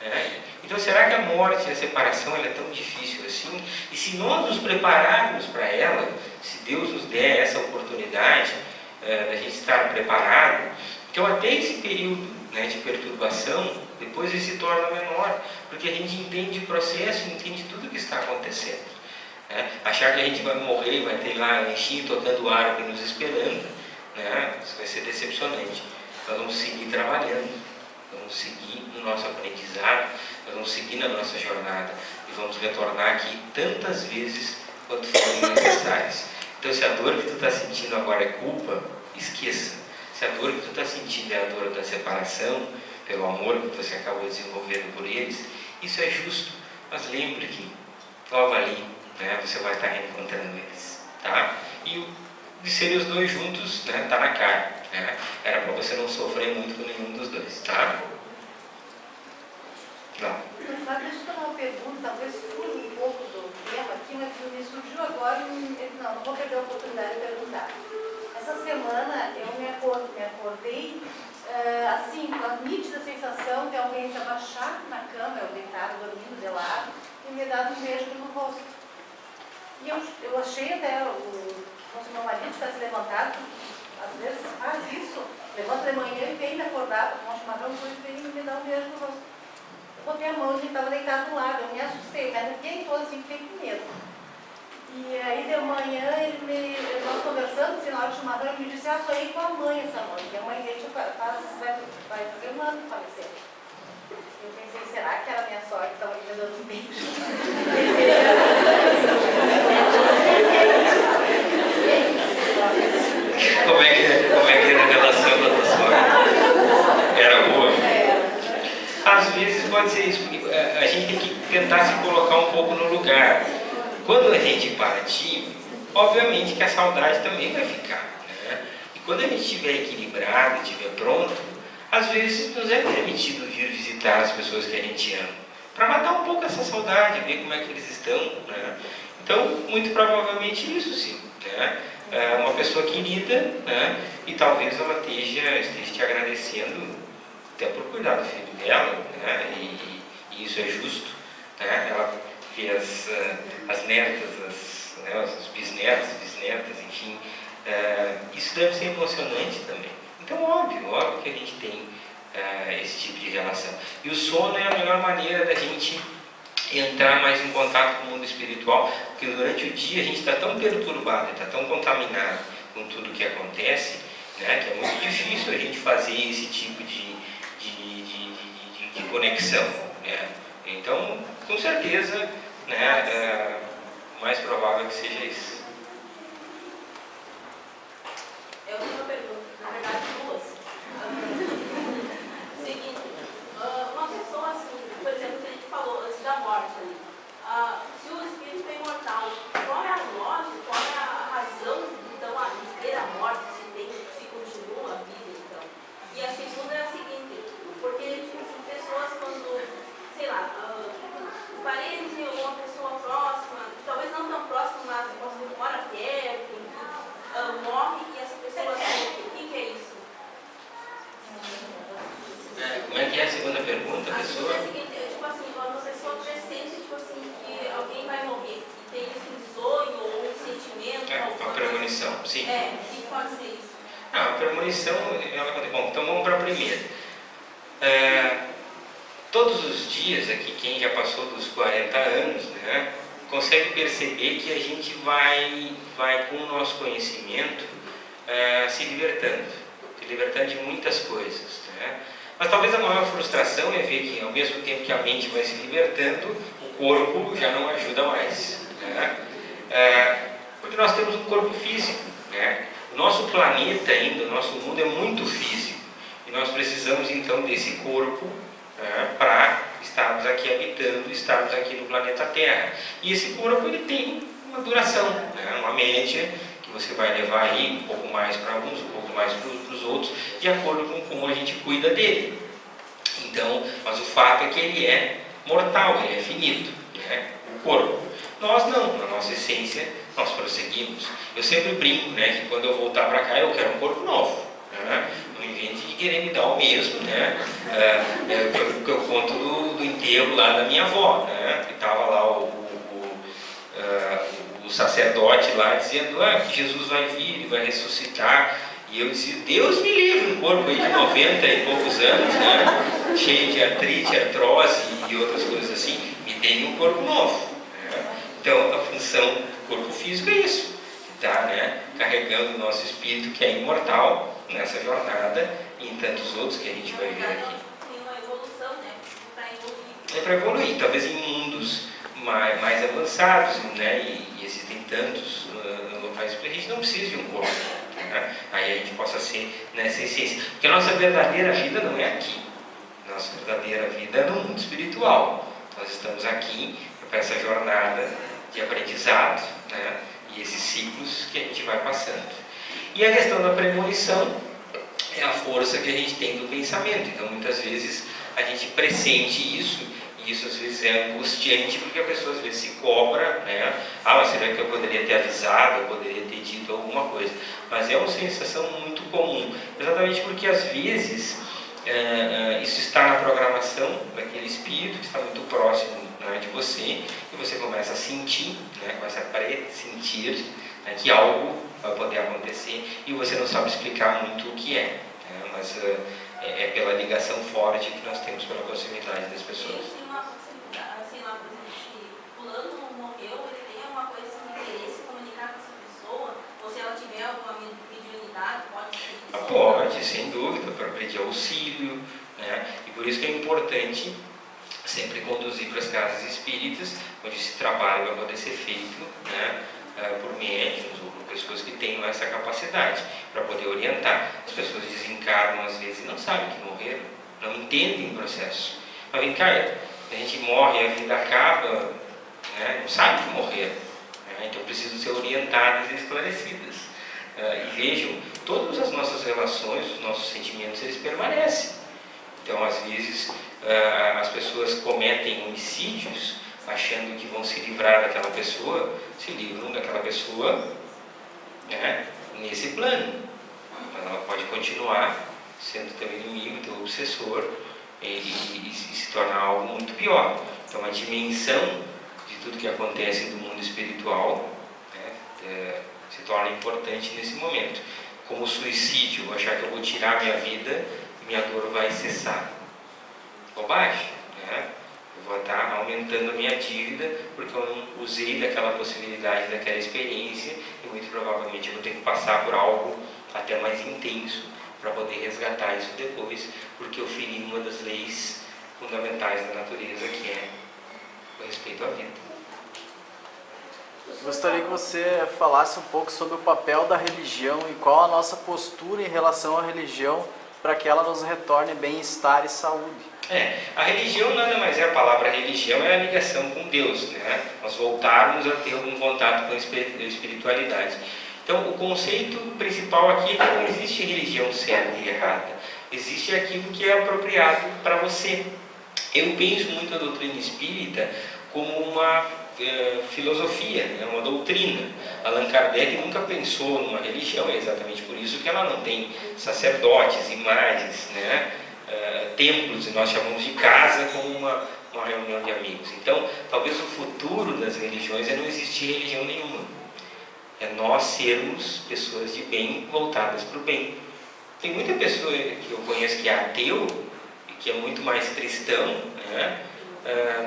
né? Então será que a morte e a separação ela é tão difícil assim? E se nós nos prepararmos para ela, se Deus nos der essa oportunidade da gente estar preparado, então até esse período, né, de perturbação, depois ele se torna menor, porque a gente entende o processo, entende tudo o que está acontecendo. Achar que a gente vai morrer e vai ter lá Anjinho tocando harpa e nos esperando, né? Isso vai ser decepcionante. Nós vamos seguir trabalhando, vamos seguir no nosso aprendizado, nós vamos seguir na nossa jornada e vamos retornar aqui tantas vezes quanto forem necessárias. Então se a dor que tu está sentindo agora é culpa, esqueça. Se a dor que tu está sentindo é a dor da separação, pelo amor que você acabou desenvolvendo por eles, isso é justo, mas lembre que logo ali, né, você vai estar reencontrando eles, tá? E de serem os dois juntos, né, tá na cara, né? Era para você não sofrer muito com nenhum dos dois, tá? Não. Mas deixa eu fazer uma pergunta, talvez fuja um pouco do tema aqui, mas me surgiu agora não vou perder a oportunidade de perguntar. Essa semana eu me acordei assim, com a nítida sensação de alguém se abaixar na cama, eu deitado, dormindo de lado, e me dar um beijo no rosto. E eu achei até se meu marido tivesse levantado, às vezes faz isso, levanta de manhã e vem me acordar, tomar um chimarrão, e vem me dar um beijo no rosto. Eu botei a mão e ele estava deitado do lado, eu me assustei, mas ninguém todo assim, fiquei com medo. E aí de manhã nós conversando, no final do chimarrão, ele me disse, sonhei com a mãe essa noite. Minha mãe vai fazer um ano de falecer. Eu pensei, será que era minha sogra que estava me dando um beijo? Como é que era a relação da tua sogra? Era boa? Às vezes pode ser isso, porque a gente tem que tentar se colocar um pouco no lugar. Quando a gente partir, obviamente que a saudade também vai ficar, né? E quando a gente estiver equilibrado, estiver pronto, às vezes nos é permitido vir visitar as pessoas que a gente ama, para matar um pouco essa saudade, ver como é que eles estão, né? Então, muito provavelmente isso sim, né? Uma pessoa querida, né? E talvez ela esteja te agradecendo até por cuidar do filho dela, né? E isso é justo, né? Ela fez as netas, os bisnetos, enfim, isso deve ser emocionante também. Então, óbvio que a gente tem esse tipo de relação. E o sono é a melhor maneira da gente entrar mais em contato com o mundo espiritual, porque durante o dia a gente está tão perturbado, está tão contaminado com tudo que acontece, né? Que é muito difícil a gente fazer esse tipo de conexão, né? Então, com certeza, né, o mais provável que seja isso. Eu tenho uma pergunta, na verdade duas. Seguinte, uma pessoa assim, por exemplo, que a gente falou antes da morte ali, se o espírito é imortal, qual é a lógica, qual é a razão, então, a viver a morte, se continua a vida, então? E a segunda é a seguinte, porque tipo, pessoas quando, sei lá, um parente ou uma pessoa próxima, talvez não tão próxima, mas você mora perto, morre e essa pessoa sente. O que é isso? Como é que é a segunda pergunta, pessoa? É o seguinte, tipo assim, quando a pessoa pressente, tipo assim, que alguém vai morrer, e tem isso um sonho ou um sentimento. Uma premonição, sim. O que pode ser isso? A premonição, bom, então vamos para a primeira. Todos os dias aqui, quem já passou dos 40 anos, né, consegue perceber que a gente vai com o nosso conhecimento se libertando de muitas coisas, né? Mas talvez a maior frustração é ver que ao mesmo tempo que a mente vai se libertando, o corpo já não ajuda mais, né? Porque nós temos um corpo físico, né? O nosso planeta ainda, o nosso mundo é muito físico e nós precisamos então desse corpo para estarmos aqui habitando, estarmos aqui no planeta Terra. E esse corpo ele tem uma duração, né? Uma média que você vai levar aí um pouco mais para alguns, um pouco mais para os outros, de acordo com como a gente cuida dele. Então, mas o fato é que ele é mortal, ele é finito, né? O corpo. Nós não, na nossa essência, nós prosseguimos. Eu sempre brinco, né, que quando eu voltar para cá eu quero um corpo novo. Né? Não invente de querer me dar o mesmo, né? Eu conto do enterro lá da minha avó, né? Que estava lá o sacerdote lá dizendo que Jesus vai vir, ele vai ressuscitar. E eu dizia, Deus me livre, um corpo aí de 90 e poucos anos, né? Cheio de artrite, artrose e outras coisas assim, me dê um corpo novo. Né? Então a função do corpo físico é isso, que está, né, carregando o nosso espírito que é imortal nessa jornada e em tantos outros que a gente vai ver aqui. Tem uma evolução, né? Para evoluir. É para evoluir, talvez em mundos mais avançados, né? E existem tantos locais que a gente não precisa de um corpo, né? Aí a gente possa ser nessa essência. Porque a nossa verdadeira vida não é aqui. Nossa verdadeira vida é no mundo espiritual. Nós estamos aqui para essa jornada de aprendizado, né? E esses ciclos que a gente vai passando. E a questão da premonição é a força que a gente tem do pensamento. Então, muitas vezes, a gente pressente isso, e isso às vezes é angustiante, porque a pessoa às vezes se cobra, né? Mas será que eu poderia ter avisado, eu poderia ter dito alguma coisa? Mas é uma sensação muito comum, exatamente porque às vezes isso está na programação daquele espírito que está muito próximo, né, de você, e você começa a sentir, né, começa a pressentir, né, que algo vai poder acontecer e você não sabe explicar muito o que é, né, mas é pela ligação forte que nós temos pela proximidade das pessoas. Tem uma possibilidade, sei lá, por exemplo, se fulano morreu, ele tem alguma coisa de interesse em comunicar com essa pessoa, ou se ela tiver alguma mediunidade, pode ser isso? Pode, sem dúvida, para pedir auxílio, né, e por isso que é importante sempre conduzir para as casas espíritas, onde esse trabalho vai poder ser feito, né, por médiuns ou por pessoas que tenham essa capacidade, para poder orientar. As pessoas desencarnam às vezes e não sabem que morreram, não entendem o processo. Mas vem cá, a gente morre e a vida acaba, né, não sabe que morreram, né, então precisam ser orientadas e esclarecidas. E vejam, todas as nossas relações, os nossos sentimentos, eles permanecem. Então, às vezes, as pessoas cometem homicídios achando que vão se livrar daquela pessoa, se livram daquela pessoa, né, nesse plano. Mas ela pode continuar sendo teu inimigo, teu obsessor, e se tornar algo muito pior. Então, a dimensão de tudo que acontece no mundo espiritual, né, se torna importante nesse momento. Como o suicídio, eu achar que eu vou tirar minha vida, minha dor vai cessar. Bobagem, né? Eu vou estar aumentando a minha dívida porque eu não usei daquela possibilidade, daquela experiência, e muito provavelmente eu vou ter que passar por algo até mais intenso, para poder resgatar isso depois, porque eu feri uma das leis fundamentais da natureza, que é o respeito à vida. Gostaria que você falasse um pouco sobre o papel da religião e qual a nossa postura em relação à religião para que ela nos retorne bem-estar e saúde. A religião nada mais é, a palavra religião é a ligação com Deus, né? Nós voltarmos a ter algum contato com a espiritualidade. Então, o conceito principal aqui é que não existe religião certa e errada. Existe aquilo que é apropriado para você. Eu penso muito a doutrina espírita como uma filosofia, uma doutrina. Allan Kardec nunca pensou numa religião, é exatamente por isso que ela não tem sacerdotes, imagens, né? Templos, e nós chamamos de casa como uma reunião de amigos. Então, talvez o futuro das religiões é não existir religião nenhuma. É nós sermos pessoas de bem, voltadas para o bem. Tem muita pessoa que eu conheço que é ateu e que é muito mais cristão, né,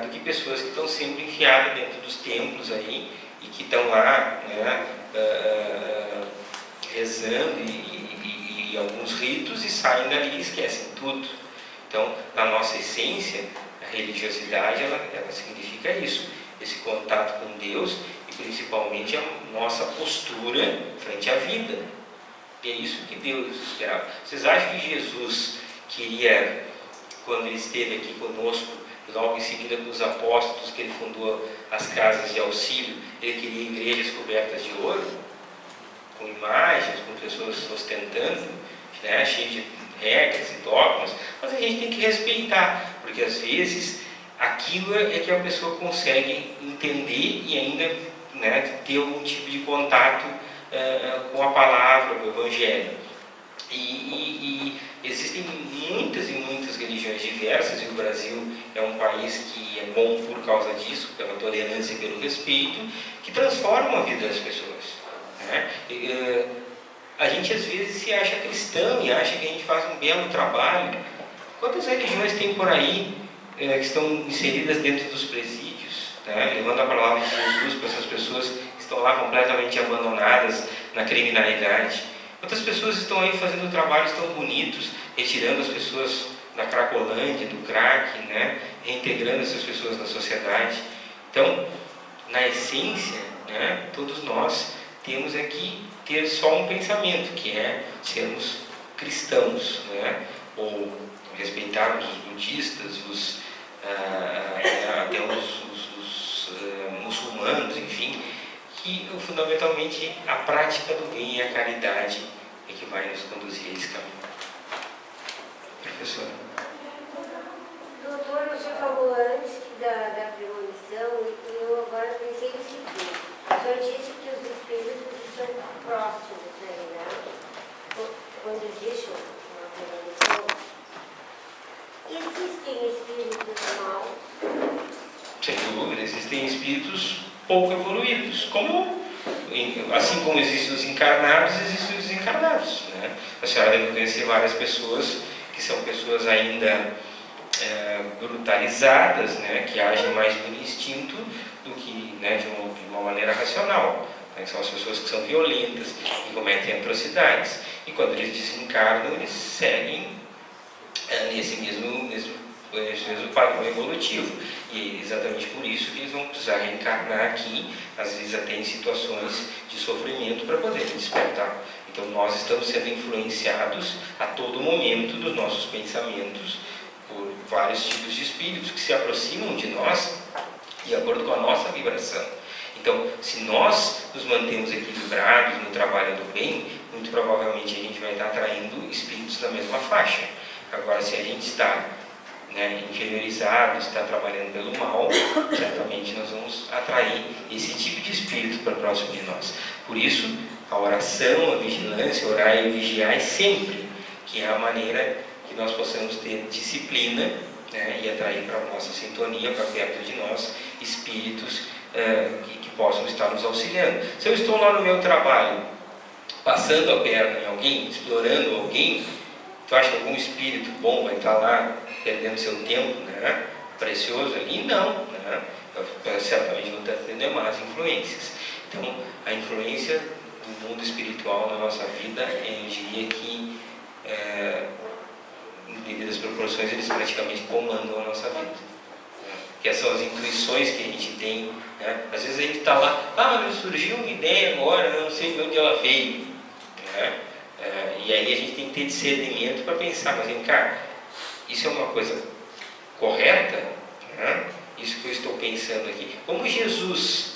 do que pessoas que estão sempre enfiadas dentro dos templos aí e que estão lá, né, rezando e alguns ritos e saem dali e esquecem tudo. Então, na nossa essência, a religiosidade ela significa isso, esse contato com Deus e principalmente a nossa postura frente à vida. E é isso que Deus esperava. Vocês acham que Jesus queria, quando ele esteve aqui conosco, logo em seguida com os apóstolos, que ele fundou as casas de auxílio, ele queria igrejas cobertas de ouro, com imagens, com pessoas ostentando, né, cheias de regras e dogmas, mas a gente tem que respeitar, porque às vezes aquilo é que a pessoa consegue entender e ainda, né, ter algum tipo de contato com a palavra, com o Evangelho. E existem muitas e muitas religiões diversas, e o Brasil é um país que é bom por causa disso, pela tolerância e pelo respeito, que transformam a vida das pessoas, né? A gente às vezes se acha cristão e acha que a gente faz um belo trabalho. Quantas religiões tem por aí que estão inseridas dentro dos presídios, né, levando a palavra de Jesus para essas pessoas que estão lá completamente abandonadas na criminalidade? Quantas pessoas estão aí fazendo trabalhos tão bonitos, retirando as pessoas da cracolândia, do crack, né, reintegrando essas pessoas na sociedade? Então, na essência, né, todos nós temos aqui ter só um pensamento, que é sermos cristãos, né, ou respeitarmos os budistas, até os muçulmanos, enfim, que fundamentalmente a prática do bem e a caridade é que vai nos conduzir a esse caminho. Professora. Doutor, você falou antes da premonição e eu agora pensei no seguinte: o senhor disse que os espíritos estão próximos aí, né? Quando existe uma premonição, existem espíritos maus? Sem dúvida, existem espíritos pouco evoluídos, assim como existem os encarnados, existem os desencarnados, né? A senhora deve conhecer várias pessoas que são pessoas ainda brutalizadas, né, que agem mais pelo instinto do que, né, de uma maneira racional, né? São as pessoas que são violentas, que cometem atrocidades, e quando eles desencarnam, eles seguem nesse mesmo padrão evolutivo, e é exatamente por isso que eles vão precisar reencarnar aqui, às vezes até em situações de sofrimento, para poderem despertar. Então nós estamos sendo influenciados a todo momento dos nossos pensamentos por vários tipos de espíritos que se aproximam de nós de acordo com a nossa vibração. Então, se nós nos mantemos equilibrados no trabalho do bem, muito provavelmente a gente vai estar atraindo espíritos da mesma faixa. Agora, se a gente está, né, inferiorizado, está trabalhando pelo mal, certamente nós vamos atrair esse tipo de espírito para próximo de nós. Por isso, a oração, a vigilância, orar e vigiar sempre, que é a maneira que nós possamos ter disciplina, né, e atrair para a nossa sintonia, para perto de nós, espíritos que possam estar nos auxiliando. Se eu estou lá no meu trabalho, passando a perna em alguém, explorando alguém, tu acha que algum espírito bom vai estar lá perdendo seu tempo, né, precioso ali? Não, né? Eu certamente vou estar tendo más influências. Então, a influência do mundo espiritual na nossa vida, eu diria que, em devidas proporções, eles praticamente comandam a nossa vida. Que são as intuições que a gente tem, né? Às vezes a gente está lá, mas me surgiu uma ideia agora, eu não sei de onde ela veio, né? E aí a gente tem que ter discernimento para pensar, mas vem cá, isso é uma coisa correta? Né? Isso que eu estou pensando aqui. Como Jesus